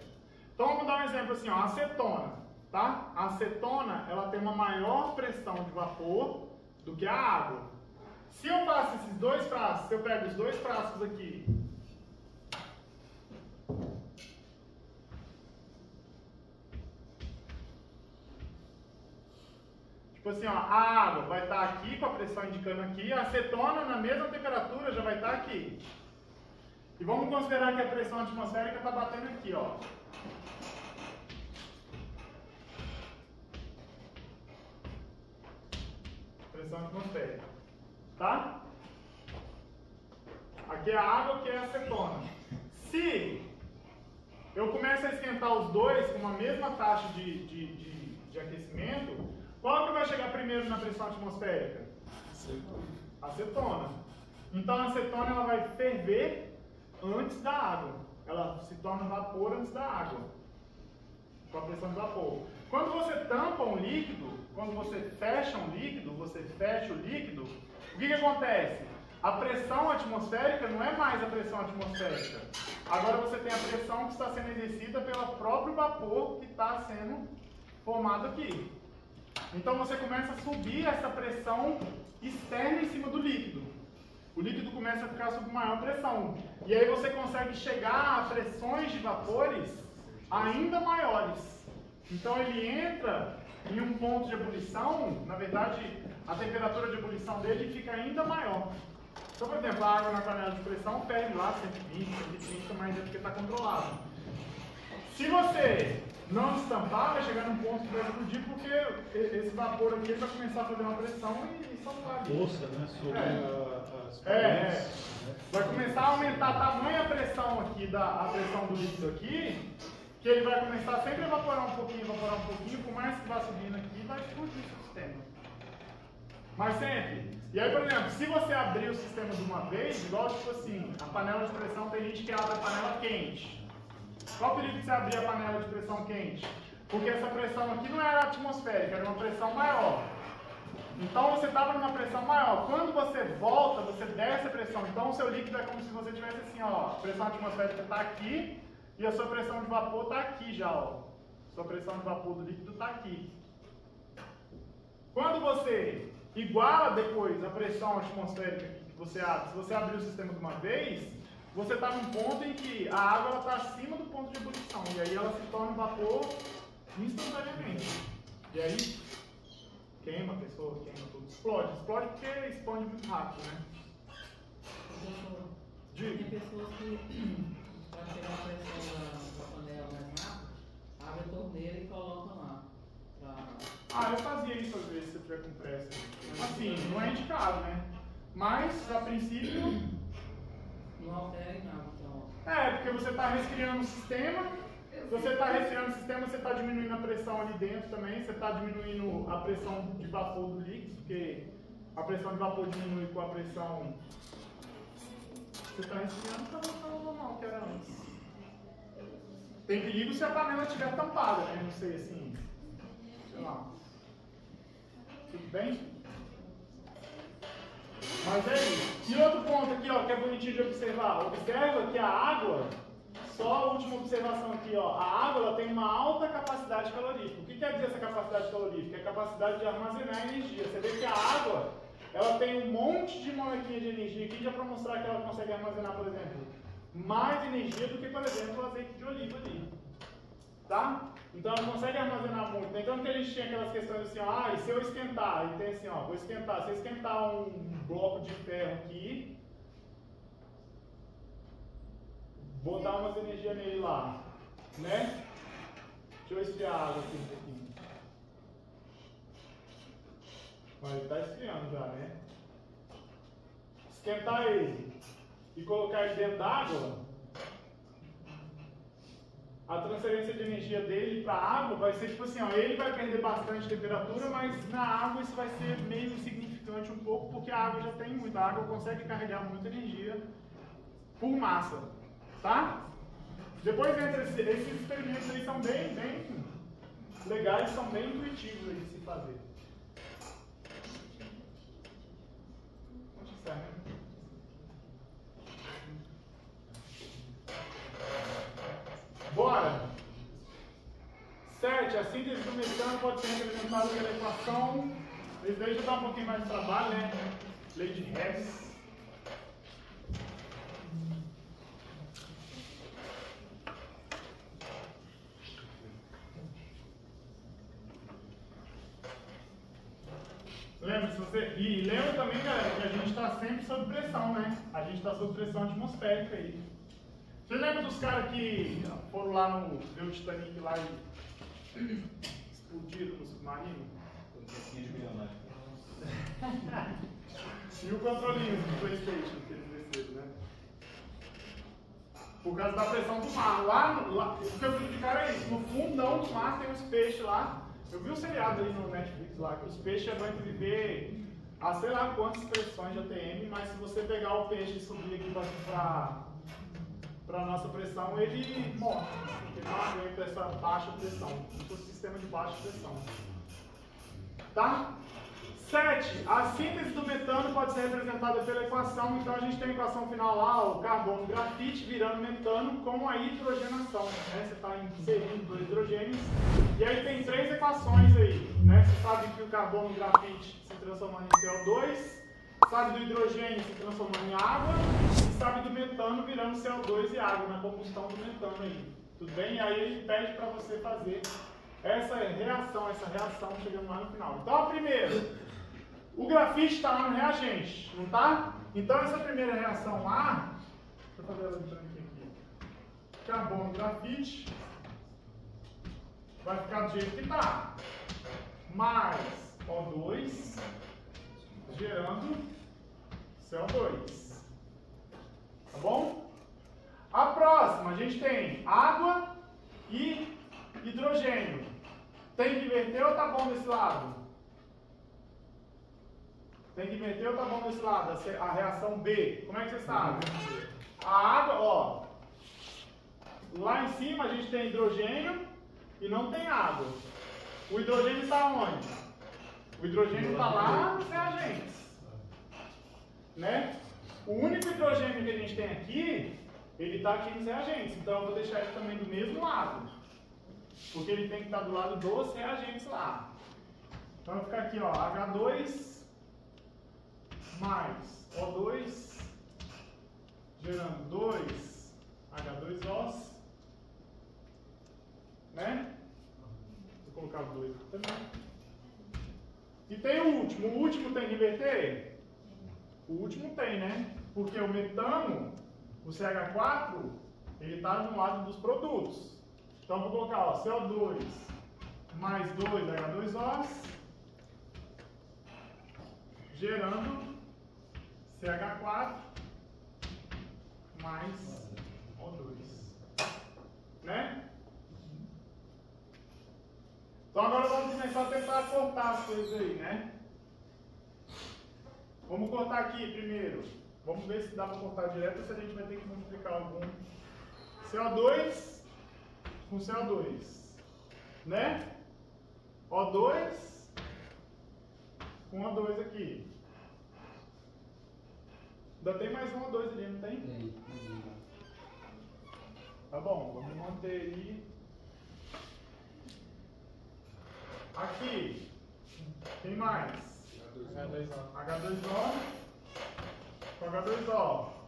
Speaker 1: Então vamos dar um exemplo assim, ó, a acetona, tá? A acetona, ela tem uma maior pressão de vapor do que a água. Se eu faço esses dois frascos, se eu pego os dois frascos aqui, tipo assim, ó, a água vai estar aqui com a pressão indicando aqui, a acetona na mesma temperatura já vai estar aqui. E vamos considerar que a pressão atmosférica está batendo aqui, ó. Pressão atmosférica. Tá? Aqui é a água, aqui é a acetona. Se eu começo a esquentar os dois com a mesma taxa de aquecimento, qual que vai chegar primeiro na pressão atmosférica? Acetona. Então a acetona ela vai ferver antes da água. Ela se torna vapor antes da água. Com a pressão de vapor. Quando você tampa um líquido, quando você fecha um líquido, você fecha o líquido, o que acontece? A pressão atmosférica não é mais a pressão atmosférica. Agora você tem a pressão que está sendo exercida pelo próprio vapor que está sendo formado aqui. Então você começa a subir essa pressão externa em cima do líquido. O líquido começa a ficar sob maior pressão. E aí você consegue chegar a pressões de vapores ainda maiores. Então ele entra em um ponto de ebulição, na verdade, a temperatura de ebulição dele fica ainda maior. Então, por exemplo, a água na panela de pressão ferve lá 120, 130, mas é porque está controlado. Se você não estampar, vai chegar num ponto que vai explodir, porque esse vapor aqui ele vai começar a fazer uma pressão e soltar ali.
Speaker 6: Força, né? Sobre as
Speaker 1: paredes. Vai começar a aumentar tamanho a pressão aqui, a pressão do líquido aqui, que ele vai começar sempre a evaporar um pouquinho, por mais que vá subindo aqui, vai explodir o sistema. Mas sempre. E aí, por exemplo, se você abrir o sistema de uma vez, igual tipo assim, a panela de pressão, tem gente que abre a panela quente. Qual o perigo de você abrir a panela de pressão quente? Porque essa pressão aqui não era atmosférica, era uma pressão maior. Então você estava numa pressão maior. Quando você volta, você desce a pressão. Então o seu líquido é como se você tivesse assim, ó, a pressão atmosférica está aqui e a sua pressão de vapor está aqui já, ó. Sua pressão de vapor do líquido está aqui. Quando você iguala depois a pressão atmosférica que você abre, se você abrir o sistema de uma vez, você está num ponto em que a água está acima do ponto de ebulição. E aí ela se torna um vapor instantaneamente. E aí queima a pessoa, queima tudo. Explode. Explode porque expande muito rápido, né?
Speaker 2: Tem pessoas que, para tirar a pressão da panela mais rápido, abre a torneira e coloca lá.
Speaker 1: Eu fazia isso às vezes se eu tiver com pressa. Assim, não é indicado, né? Mas, a princípio...
Speaker 2: Não altera em nada, então.
Speaker 1: Porque você está resfriando o sistema. Você está resfriando o sistema, você está diminuindo a pressão ali dentro também. Você está diminuindo a pressão de vapor do líquido, porque a pressão de vapor diminui com a pressão... Você está resfriando para voltar ao normal, que era antes. Tem perigo se a panela estiver tampada, né? Não sei, assim... Sei lá. Tudo bem? Mas é isso. E outro ponto aqui, ó, que é bonitinho de observar. Observa que a água, só a última observação aqui, ó, a água ela tem uma alta capacidade calorífica. O que quer dizer essa capacidade calorífica? É a capacidade de armazenar energia. Você vê que a água, ela tem um monte de molequinha de energia aqui, já para mostrar que ela consegue armazenar, por exemplo, mais energia do que, por exemplo, o azeite de oliva ali. Tá? Então ela consegue armazenar muito. Então que a gente tinha aquelas questões assim, ó, e se eu esquentar? E tem assim, ó, vou esquentar. Se eu esquentar um bloco de ferro aqui, vou dar umas energias nele lá, né? Deixa eu esfriar a água aqui um pouquinho. Mas ele está esfriando já, né? Esquentar ele e colocar ele dentro d'água, a transferência de energia dele para a água vai ser tipo assim, ó, ele vai perder bastante temperatura, mas na água isso vai ser meio insignificante um pouco, porque a água já tem muita água, consegue carregar muita energia por massa, tá? Depois entra esses experimentos aí, são bem legais, são bem intuitivos aí de se fazer. Bora! 7. A síntese do metano pode ser representada pela equação. Esse daí já dá um pouquinho mais de trabalho, né? Lei de Hess. E lembra também, galera, que a gente está sempre sob pressão, né? A gente está sob pressão atmosférica aí. Você lembra dos caras que foram lá no ver o Titanic lá e explodiram no submarino? E o controlinho do PlayStation que eles desceram, né? Por causa da pressão do mar. Lá, o que eu vi de cara é isso. No fundão do mar tem uns peixes lá. Eu vi um seriado aí no Netflix lá, que os peixes aguentam viver a sei lá quantas pressões de ATM, mas se você pegar o peixe e subir aqui para a nossa pressão, ele morre. Ele não aguenta essa baixa pressão. Tipo, sistema de baixa pressão. Tá? 7. A síntese do metano pode ser representada pela equação. Então a gente tem a equação final lá, o carbono grafite virando metano com a hidrogenação. Né? Você está inserindo dois hidrogênios. E aí tem 3 equações aí. Né? Você sabe que o carbono grafite se transformando em CO2, sabe do hidrogênio se transformando em água, e sabe do metano virando CO2 e água na combustão do metano aí. Tudo bem? E aí ele pede para você fazer essa reação chegando lá no final. Então, a primeira, o grafite está lá no reagente, não está? Então, essa primeira reação lá, deixa eu fazer ela branquinha aqui. Carbono, grafite, vai ficar do jeito que está. Mais O2, gerando CO2. Tá bom? A próxima, a gente tem água e hidrogênio. Tem que inverter ou tá bom desse lado? Tem que inverter ou tá bom desse lado? A reação B. Como é que você sabe? A água, ó. Lá em cima a gente tem hidrogênio e não tem água. O hidrogênio está onde? O hidrogênio está lá nos reagentes. Né? O único hidrogênio que a gente tem aqui, ele está aqui nos reagentes. Então eu vou deixar ele também do mesmo lado. Porque ele tem que estar do lado dos reagentes lá. Então vai ficar aqui, ó, H2 mais O2, gerando 2 H2Os, né? Vou colocar o 2 aqui também. E tem o último tem que inverter? O último tem, né? Porque o metano, o CH4, ele está no lado dos produtos. Então eu vou colocar, ó, CO2 mais 2 H2Os, gerando CH4 mais O2. Né? Então agora vamos começar a tentar cortar as coisas aí, né? Vamos cortar aqui primeiro. Vamos ver se dá para cortar direto ou se a gente vai ter que multiplicar algum CO2 com CO2, né? O2 com O2 aqui. Ainda tem mais um O2 ali, não tem?
Speaker 5: Tem.
Speaker 1: Tá bom, vamos manter aí. Aqui, tem mais? H2O com H2O.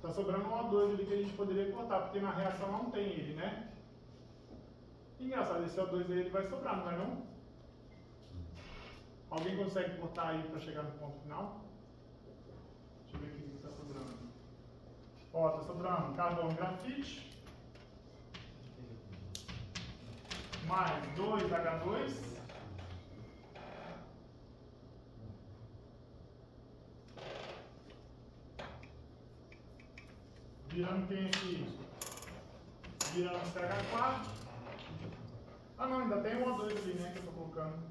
Speaker 1: Tá sobrando um O2 ali que a gente poderia cortar, porque na reação não tem ele, né? Engraçado, esse O2 aí ele vai sobrar, não vai não? Alguém consegue cortar aí para chegar no ponto final? Deixa eu ver aqui o que está sobrando. Ó, tá sobrando carbono, grafite, mais 2H2, virando quem aqui? Virando CH4. Ah não, ainda tem um O2 ali, né, que eu tô colocando.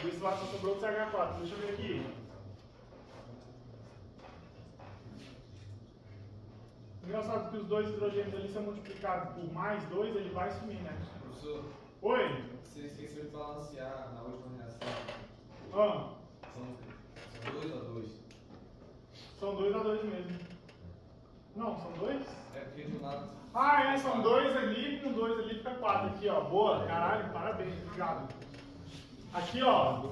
Speaker 1: Desse lado só sobrou o CH4, deixa eu ver aqui. Engraçado que os dois hidrogênios ali são multiplicados por mais 2, ele vai sumir, né?
Speaker 5: Professor,
Speaker 1: Oi?
Speaker 5: você esqueceu de balancear na última reação.
Speaker 1: Ah,
Speaker 5: São 2 a 2.
Speaker 1: são 2A2 mesmo. Não, são 2?
Speaker 5: É porque de um lado.
Speaker 1: Ah, é, são 2 ali, com 2 ali fica 4 aqui, ó. Boa, caralho, parabéns, obrigado. Aqui, ó.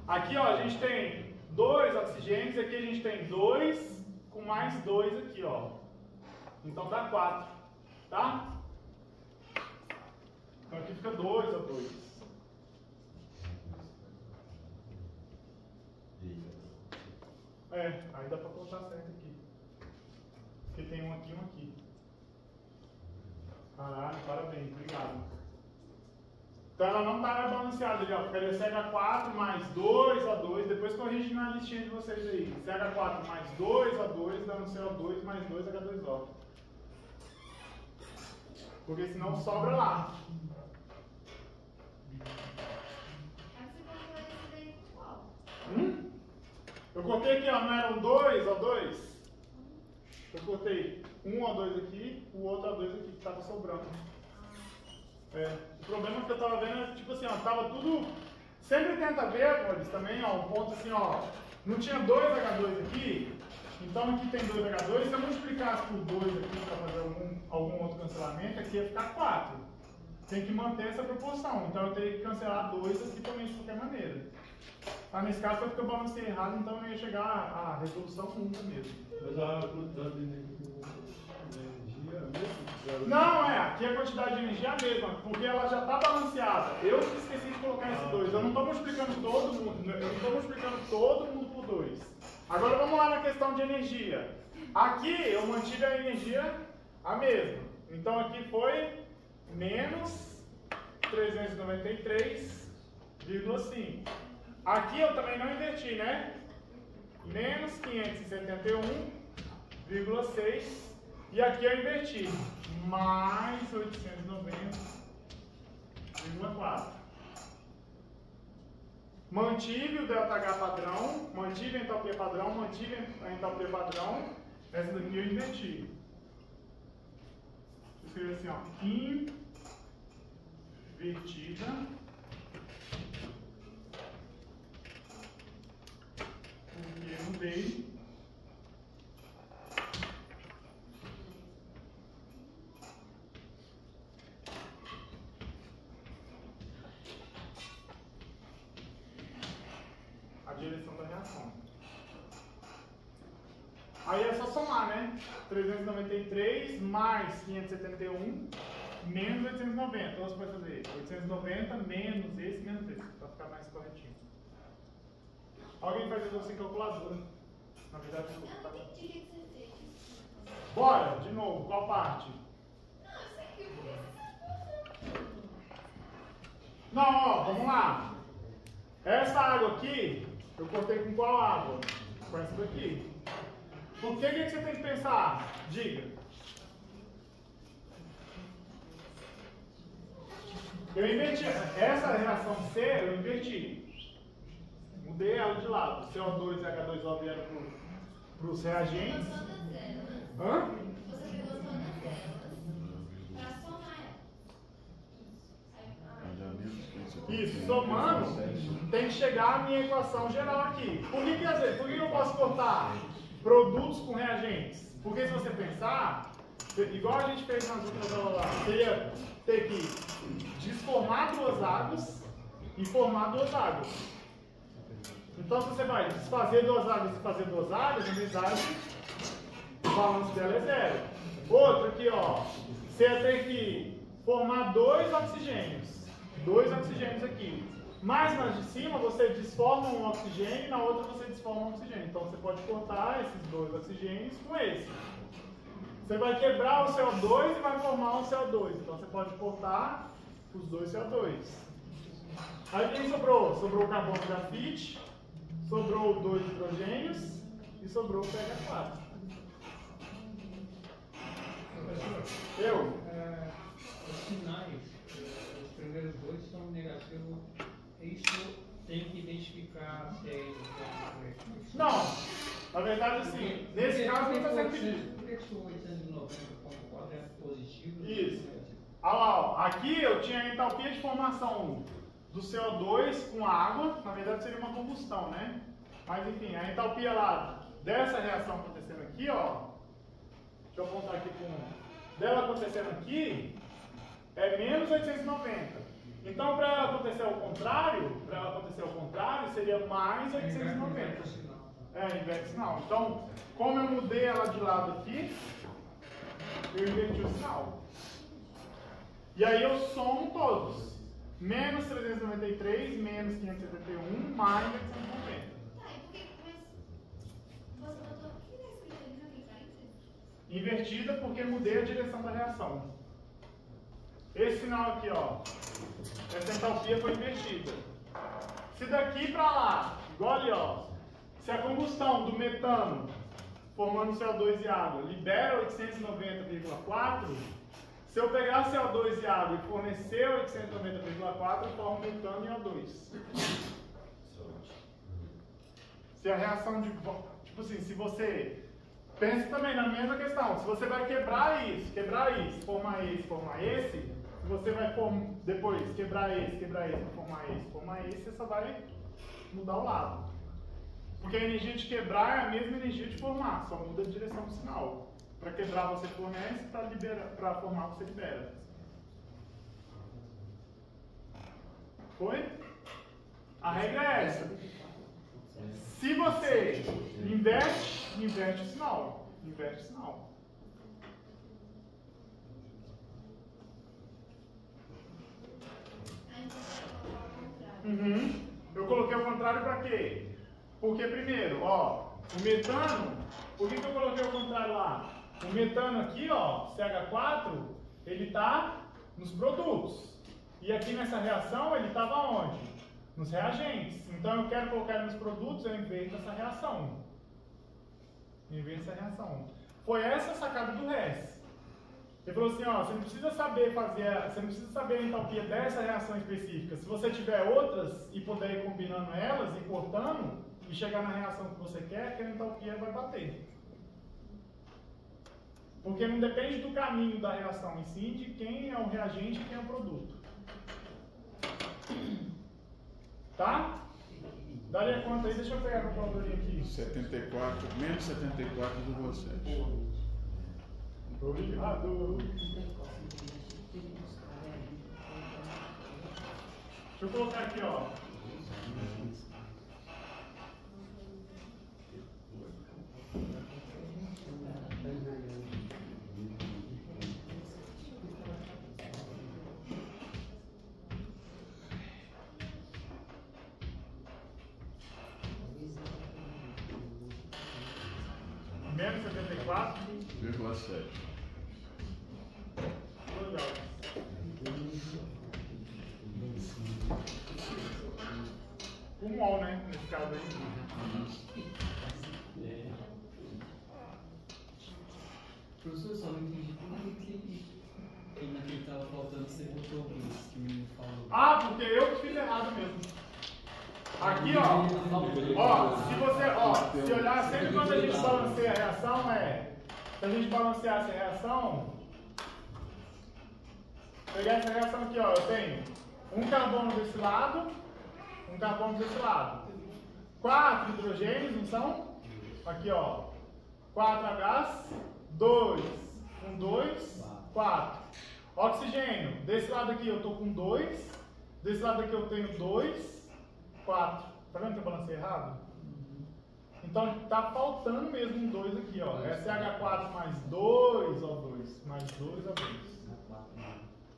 Speaker 1: Aqui, ó, a gente tem 2 oxigênios, aqui a gente tem 2 com mais 2 aqui, ó. Então dá 4, tá? Então aqui fica 2A2. É, aí dá pra colocar certo aqui. Porque tem um aqui e um aqui. Caralho, parabéns, obrigado. Então ela não tá balanceada ali, ó. Ficaria CH4 mais 2A2, depois corrige na listinha de vocês aí. CH4 mais 2A2, dando CO2 mais 2H2O. Porque senão sobra lá. Eu cortei aqui, ó, não eram 2A2? Eu cortei um O2 aqui, o outro A2 aqui que tava sobrando. É, o problema que eu tava vendo é, tipo assim, ó, tava tudo... Sempre tenta ver, amores, também, ó, um ponto assim, ó, não tinha 2H2 aqui, então aqui tem 2H2, se eu multiplicasse por 2 aqui para fazer algum outro cancelamento, aqui ia ficar 4. Tem que manter essa proporção, então eu tenho que cancelar 2 aqui também de qualquer maneira. Mas nesse caso foi porque eu balancei errado, então não ia chegar à resolução nunca mesmo.
Speaker 6: Mas a quantidade de energia é a mesma?
Speaker 1: Não, aqui a quantidade de energia é a mesma, porque ela já está balanceada. Eu que esqueci de colocar esses dois. Eu não estou multiplicando todo mundo por 2. Agora vamos lá na questão de energia. Aqui eu mantive a energia a mesma. Então aqui foi menos 393,5. Aqui eu também não inverti, né? Menos 571,6. E aqui eu inverti. Mais 890,4. Mantive o ΔH padrão, mantive a entalpia padrão, mantive a entalpia padrão. Essa daqui eu inverti. Eu escrevi assim, ó. Invertida. Porque eu mudei. A direção da reação. Aí é só somar, né? 393 mais 571 menos 890. Então você pode fazer 890 menos esse para ficar mais corretinho. Alguém faz isso sem calculadora. Na verdade,
Speaker 7: Não entendi o que você fez.
Speaker 1: bora, de novo, qual parte?
Speaker 7: Não, eu sei que eu fiz.
Speaker 1: Não, ó, vamos lá. Essa água aqui, eu cortei com qual água? Com essa daqui. Por que você tem que pensar? Diga. Eu inverti. Essa reação C, eu inverti. Mudei ela de lado. CO2 e H2O vieram para os reagentes.
Speaker 7: Todas elas.
Speaker 1: Hã?
Speaker 7: Você pegou todas elas para somar elas.
Speaker 1: Isso, somando, tem que chegar à minha equação geral aqui. Por que eu não posso cortar produtos com reagentes? Porque se você pensar, igual a gente fez nas outras aulas lá, você ia ter que desformar duas águas e formar duas águas. Então você vai desfazer duas águas e fazer duas águas, na verdade, o balanço dela é zero. Outro aqui, ó, você ia ter que formar dois oxigênios aqui. Mais lá de cima você desforma um oxigênio e na outra você desforma um oxigênio. Então você pode cortar esses dois oxigênios com esse. Você vai quebrar o CO2 e vai formar um CO2. Então você pode cortar os dois CO2. Aí quem sobrou? Sobrou o carbono grafite, sobrou dois hidrogênios e sobrou o pH4. Eu?
Speaker 8: Os sinais, os primeiros dois são negativos. Isso tem que identificar se é isso.
Speaker 1: Não. Na verdade, assim, nesse caso não está sendo pedido.
Speaker 8: Por que o 890.4 é positivo?
Speaker 1: Isso. Olha lá, ó. Aqui eu tinha a entalpia de formação do CO2 com água. Na verdade seria uma combustão, né? Mas enfim, a entalpia lá dessa reação acontecendo aqui, ó. Deixa eu apontar aqui com dela acontecendo aqui é menos 890. Então, para ela acontecer ao contrário, seria mais 890. Inverte sinal. Então, como eu mudei ela de lado aqui, eu inverti o sinal. E aí eu somo todos. Menos 393, menos 571, mais 890.
Speaker 7: Tá, e por que? Mas você botou. O que está escrito ali na minha frente?
Speaker 1: Invertida porque mudei a direção da reação. Esse sinal aqui, ó. Essa entalpia foi invertida. Se daqui para lá, igual ali, ó. Se a combustão do metano, formando CO2 e água, libera 890,4, se eu pegar CO2 e água e fornecer 890,4, eu formo metano e O2. Se a reação de... Tipo assim, se você... Pensa também na mesma questão. Se você vai quebrar isso, formar esse, se você vai depois quebrar esse, formar esse, você só vai mudar o lado. Porque a energia de quebrar é a mesma energia de formar, só muda a direção do sinal. Para quebrar você fornece, para formar você libera. Foi? A regra é essa. Se você inverte o sinal. Inverte o sinal. Eu coloquei o contrário para quê? Porque primeiro, ó, o metano, por que eu coloquei o contrário lá? O metano aqui, ó, CH4, ele está nos produtos. E aqui nessa reação ele estava onde? Nos reagentes. Então eu quero colocar ele nos produtos, eu inverto essa reação. Inverto essa reação. Foi essa a sacada do Hess. Ele falou assim, ó, você não precisa saber você não precisa saber a entalpia dessa reação específica. Se você tiver outras e puder ir combinando elas e cortando e chegar na reação que você quer, que a entalpia vai bater. Porque não depende do caminho da reação, e sim de quem é o reagente e quem é o produto. Tá? Dá-lhe a conta aí, deixa eu pegar a calculadorinha aqui.
Speaker 9: 74, menos 74 do você.
Speaker 1: Obrigado. Deixa eu colocar aqui, ó. Menos 74,7. Legal. Um mol, né? Nesse caso aí.
Speaker 2: Professor, só não entendi por que naquele que estava faltando você botou isso que me falou.
Speaker 1: Ah, porque eu que fiz errado mesmo. Aqui, ó, se você, se olhar, sempre quando a gente balanceia a reação, se a gente balanceasse a reação, pegar essa reação aqui, ó, eu tenho um carbono desse lado, um carbono desse lado, 4 hidrogênios, não são? Aqui, ó, 4 Hs, 2, 1, 2, 4. Oxigênio, desse lado aqui eu tô com 2, desse lado aqui eu tenho 2, 4. Tá vendo que eu balancei errado? Então tá faltando mesmo um 2 aqui, ó. SH4 mais 2, O2, mais 2, O2.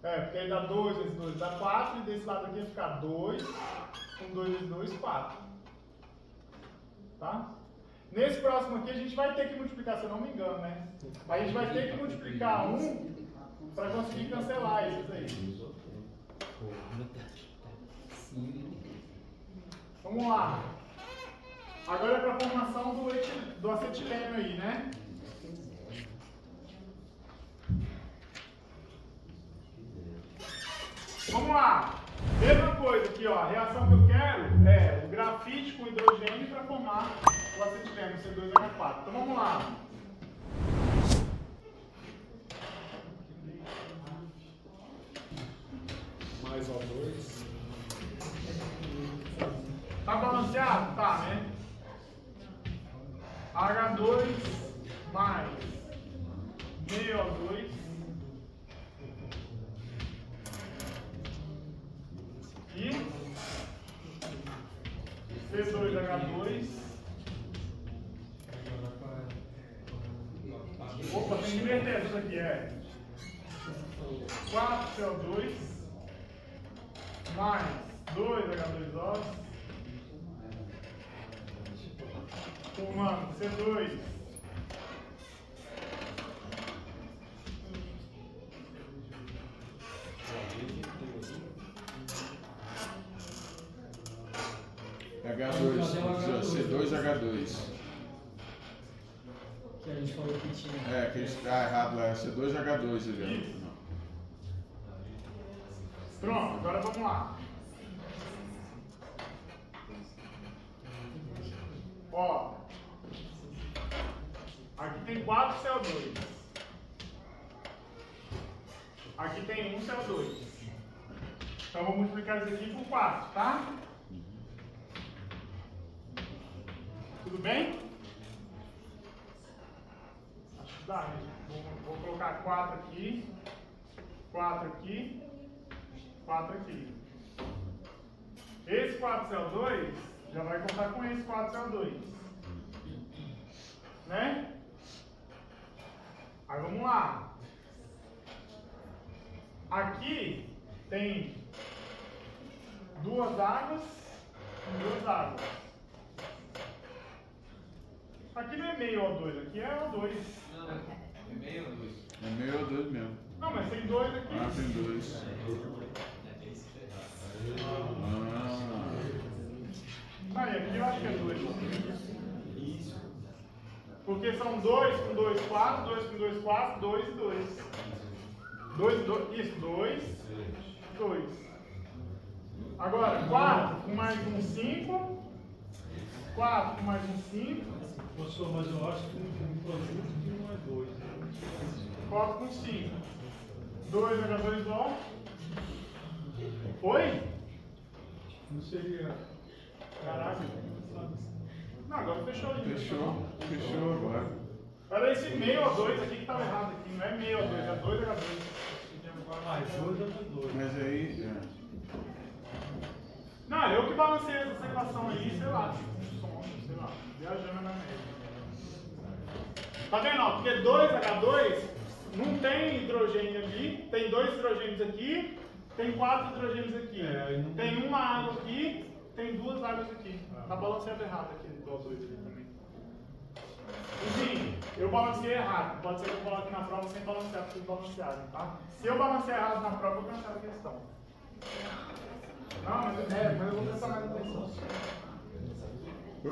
Speaker 1: Porque aí dá 2 vezes 2 dá 4, e desse lado aqui vai ficar 2, com 2 vezes 2, 4. Tá? Nesse próximo aqui a gente vai ter que multiplicar, se eu não me engano, né? A gente vai ter que multiplicar 1 para conseguir cancelar eles aí. Vamos lá. Agora é para a formação do acetileno aí, né? Vamos lá. Mesma coisa aqui, ó. A reação que eu quero é o grafite com hidrogênio para formar o acetileno, C2H4. Então vamos lá.
Speaker 3: Mais O2.
Speaker 1: Tá balanceado? Tá, né? H2 mais meio O2 e C2H2. Opa, tem que inverter isso aqui, 4 CO2 mais 2 H2O formando C2
Speaker 9: H2, C2H2.
Speaker 2: Que a gente falou que tinha.
Speaker 9: Que está errado lá, C2H2 ali. Não.
Speaker 1: Pronto, agora vamos lá. Ó, aqui tem 4 CO2. Aqui tem 1 CO2. Então vou multiplicar isso aqui por 4, tá? Tudo bem? Acho que dá, né? Vou colocar 4 aqui, 4 aqui, 4 aqui. Esse 4CO2 já vai contar com esse 4CO2. Né? Aí vamos lá. Aqui tem duas águas e duas águas. Aqui não é meio O2, aqui é O2.
Speaker 5: Não, é meio ou dois?
Speaker 9: É meio ou dois mesmo.
Speaker 1: Não, mas tem dois aqui.
Speaker 9: Ah, tem dois. Ah.
Speaker 1: Aí, aqui eu acho que é 2. Porque são 2 com 2, 4, 2 com 2, 4, 2 e 2. 2 e 2, isso, 2, 2. Agora, 4 com mais um 5. 4 com mais um 5.
Speaker 6: Professor, mas eu acho que um produto que não é 2.
Speaker 1: 4 com 5. 2 H2O. Oi?
Speaker 6: Não seria.
Speaker 1: Caraca. Não, agora fechou ali.
Speaker 9: Fechou agora.
Speaker 1: Olha esse meio O2 aqui que estava errado aqui. Não é meio O2, é 2 H2.
Speaker 6: Ah, é 2 ou 2?
Speaker 9: Mas aí. É.
Speaker 1: Não, eu que balancei essa equação aí, sei lá. Sei lá. Viajando na média. Tá vendo? Ó, porque 2H2 não tem hidrogênio ali, tem 2 hidrogênios aqui, tem 4 hidrogênios aqui. Tem uma água aqui, tem 2 águas aqui. Tá balanceado errado aqui do O2 aqui também. Enfim, eu balancei errado. Pode ser que eu coloque na prova sem balancear, porque vocês balancearem, tá? Se eu balancear errado na prova, eu vou cancela a questão. Não, mas eu vou prestar mais atenção.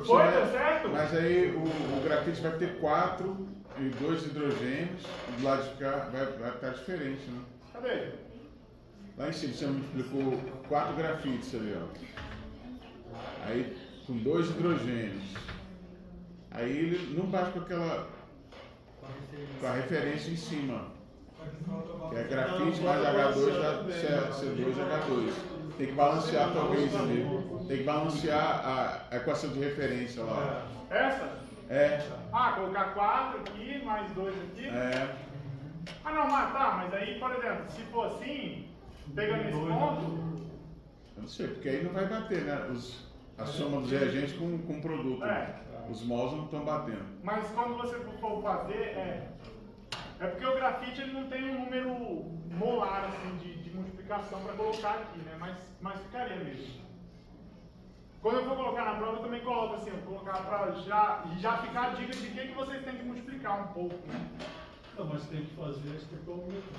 Speaker 1: Foi, deu certo?
Speaker 9: Mas aí o grafite vai ter 4 e 2 hidrogênios, do lado de cá vai ficar diferente, né?
Speaker 1: Cadê?
Speaker 9: Lá em cima você multiplicou 4 grafites ali, ó. Aí com 2 hidrogênios. Aí ele não bate com a referência em cima. Que é grafite mais H2 dá C2H2. Tem que balancear talvez ali. Tem que balancear a equação de referência lá.
Speaker 1: Essa?
Speaker 9: É.
Speaker 1: Ah, colocar 4 aqui, mais 2 aqui?
Speaker 9: É.
Speaker 1: Ah não, mas tá, mas aí, por exemplo, se for assim, pegando esse ponto...
Speaker 9: Eu não sei, porque aí não vai bater, né? A soma dos reagentes com o produto.
Speaker 1: É.
Speaker 9: Os mols não estão batendo.
Speaker 1: Mas quando você for fazer, é porque o grafite ele não tem um número molar assim, de multiplicação para colocar aqui, né? Mas ficaria mesmo. Quando eu for colocar na prova, eu também coloco assim, eu vou colocar para já ficar a dica de que vocês têm que multiplicar um pouco, né?
Speaker 6: Não, mas tem que fazer isso porque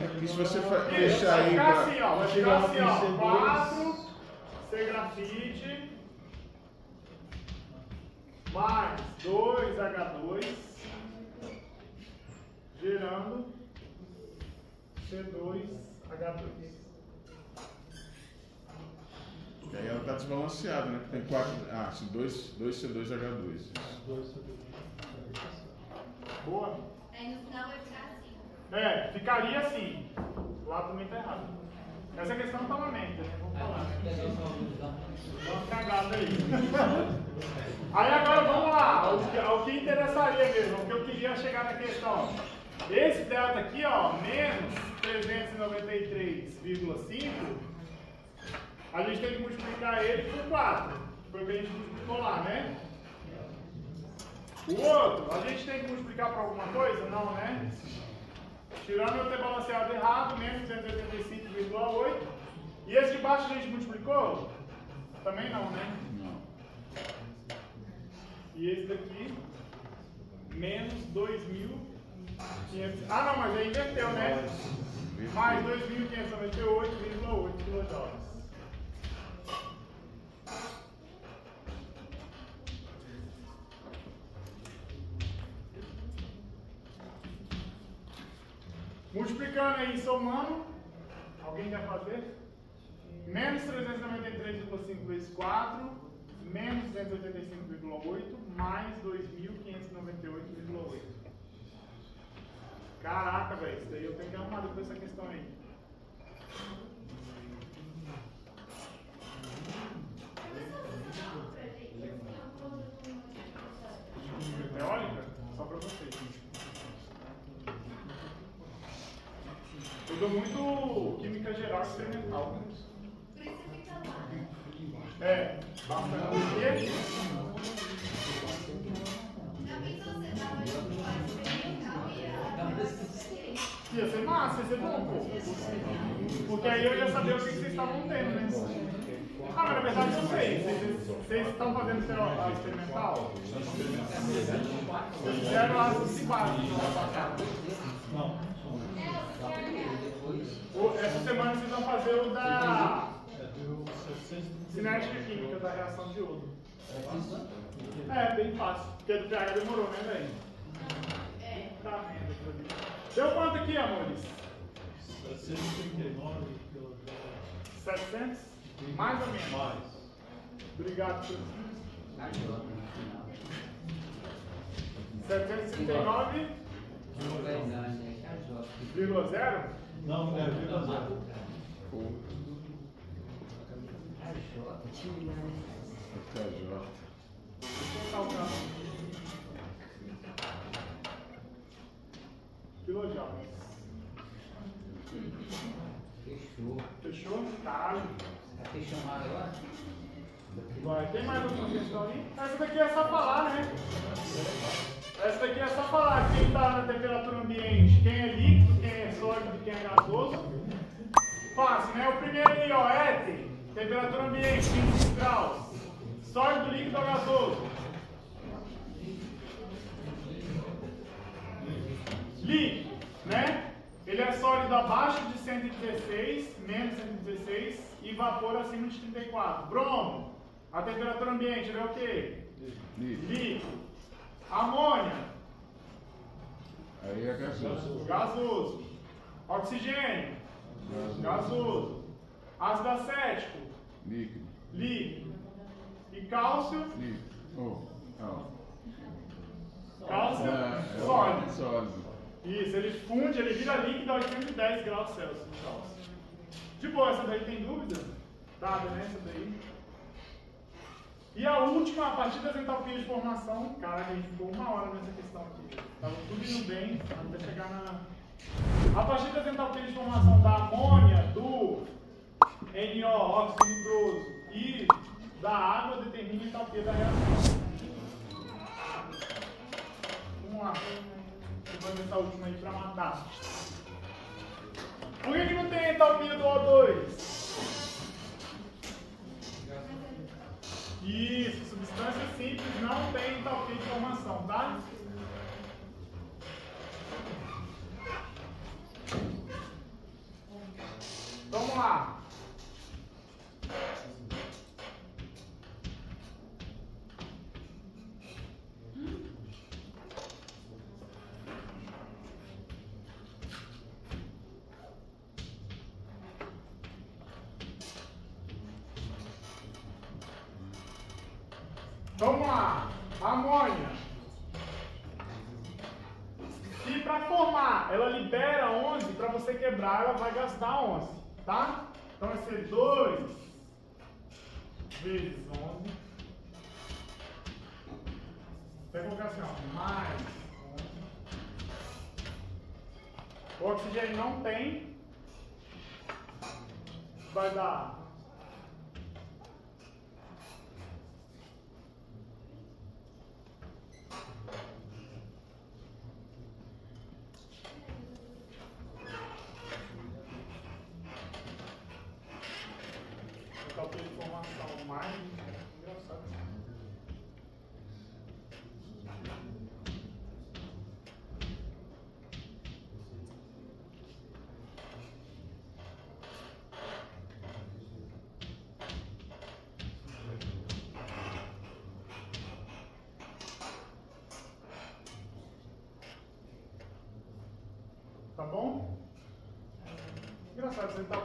Speaker 9: É porque se você
Speaker 1: Isso,
Speaker 9: deixar
Speaker 1: vai
Speaker 9: aí
Speaker 1: ficar
Speaker 9: pra...
Speaker 1: assim, ó, vai ficar assim, ó, 4 C grafite mais 2H2 gerando C2H2.
Speaker 9: E aí ela está desbalanceada, né? Porque tem 4... Ah, 2 C2H2.
Speaker 1: Boa?
Speaker 7: Aí no final vai ficar assim.
Speaker 1: É, ficaria assim. Lá também tá errado. Essa questão tá na mente, né? Vamos falar. Dá uma cagada aí. Aí agora vamos lá, o que interessaria mesmo, o que eu queria chegar na questão. Esse delta aqui, ó, menos 393,5, a gente tem que multiplicar ele por 4. Foi o que a gente multiplicou lá, né? O outro, a gente tem que multiplicar por alguma coisa? Não, né? Tirando eu ter balanceado errado, menos 285,8. E esse de baixo a gente multiplicou? Também não, né?
Speaker 9: Não.
Speaker 1: E esse daqui, menos 2.500. Ah, não, mas aí inverteu, né? Mais 2.598,8 kJ. Multiplicando aí, somando. Alguém quer fazer? Menos 393,5 vezes 4, menos 285,8, mais 2.598,8. Caraca, velho, isso daí eu tenho que arrumar depois essa questão aí. Teórica? Só pra vocês. Eu dou muito química geral e experimental.
Speaker 7: Por isso fica lá.
Speaker 1: É, basta o quê? Ia ser massa, ia ser bom, pô. Porque aí eu ia saber o que vocês estavam tendo, né? Ah, mas na verdade eu sei. Vocês estão fazendo a experimental? Vocês fizeram as básicas na passada.
Speaker 6: Não.
Speaker 1: Essa semana vocês vão fazer o da
Speaker 6: É do 60.
Speaker 1: cinética química, da reação de iodo. É, bem fácil. Porque do pH demorou, né, velho? Tá vendo aquilo ali. Deu quanto aqui, amores?
Speaker 6: 739 kg.
Speaker 1: 700? Mais ou menos?
Speaker 6: Mais.
Speaker 1: Obrigado, senhor. 739,0?
Speaker 6: Não, é 0,0.
Speaker 1: Quilojoules.
Speaker 5: Fechou.
Speaker 1: Fechou? Caralho.
Speaker 5: Tá fechando agora?
Speaker 1: Vai. Tem mais alguma questão aí? Essa daqui é só falar, né? Essa daqui é só falar quem está na temperatura ambiente, quem é líquido, quem é sólido, quem é gasoso. Fácil, né? O primeiro aí, ó, éter, temperatura ambiente, 25 graus. Sólido, líquido ou gasoso? Líquido, né? Ele é sólido abaixo de 116, menos 116 e vapor acima de 34. Bromo, a temperatura ambiente, ele é o quê? Líquido. Amônia.
Speaker 9: Aí é gasoso.
Speaker 1: Gasoso. Oxigênio. Gasoso. Ácido acético.
Speaker 9: Líquido.
Speaker 1: Líquido. E cálcio.
Speaker 9: Líquido. Oh, não.
Speaker 1: Cálcio.
Speaker 9: É
Speaker 1: Sólido.
Speaker 9: sólido.
Speaker 1: Isso, ele funde, ele vira líquido a 810 graus Celsius. De boa, essa daí tem dúvida? Dada, né? Essa daí. E a última, a partir das entalpias de formação. Cara, a gente ficou 1 hora nessa questão aqui. Tava tudo indo bem, até chegar na. A partir das entalpias de formação da amônia, do NO, óxido nitroso, e da água, determina a entalpia da reação. Vamos lá. Vou fazer essa última aí pra matar. Por que não tem a entalpia do O2? Isso, substância simples não tem entalpia de formação, tá? Vamos lá. Vamos lá, amônia. E para formar, ela libera 11, para você quebrar, ela vai gastar 11, tá? Então vai ser 2 vezes 11. Vai colocar assim, ó, mais 11. O oxigênio não tem. Vai dar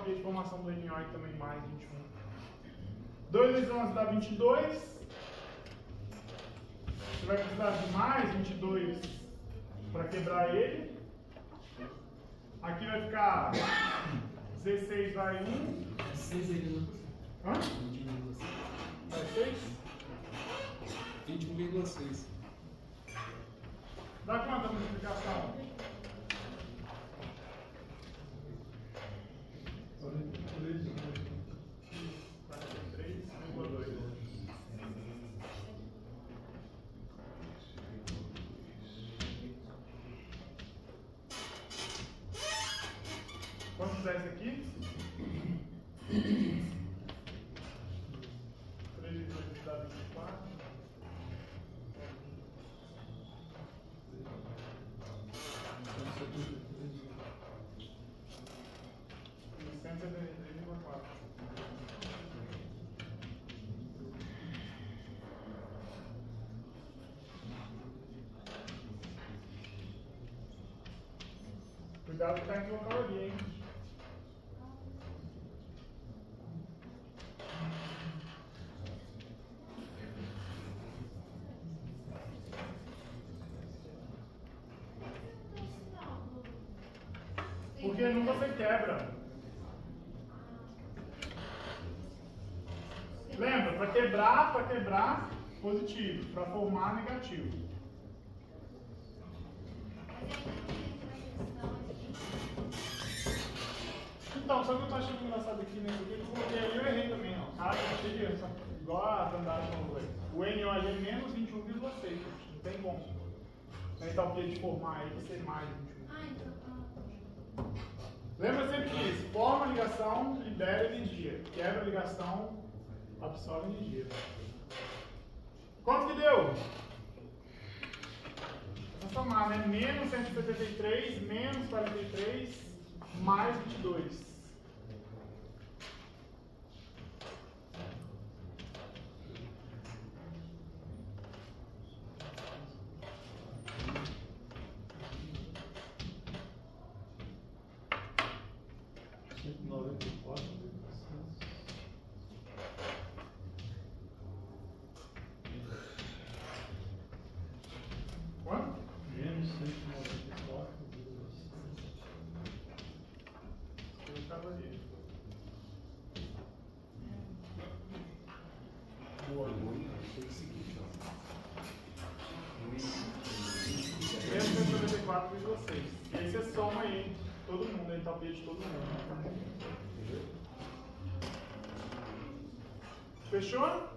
Speaker 1: 2 de formação do NO e também mais 21. 2 vezes 11 dá 22. Você vai precisar de mais 22 para quebrar ele. Aqui vai ficar 16 vai 1.
Speaker 2: 6,5%.
Speaker 1: Hã? Vai 6?
Speaker 3: 21,6.
Speaker 1: Dá quanto a multiplicação? 43,2. Cuidado que tá equivocado ali, hein? Porque nunca você quebra. Lembra, para quebrar, positivo. Para formar, negativo. Então, sabe o que eu tô achando engraçado aqui nesse aqui? Eu coloquei ali, eu errei também, ó. Tá? Eu achei que, igual a Tandara falou aí. O NO ali é menos 21,6. Não tem como. A entalpia de formar aí vai ser mais 21. Lembra sempre disso. Forma a ligação, libera energia. Quebra a ligação, absorve energia. Quanto que deu? Vamos somar, né? Menos 173, menos 43, mais 22. Quanto?
Speaker 6: Menos 194.
Speaker 1: Eu estava ali. Boa. Menos 194,6. E aí você soma aí todo mundo, a entalpia de todo mundo. Fechou?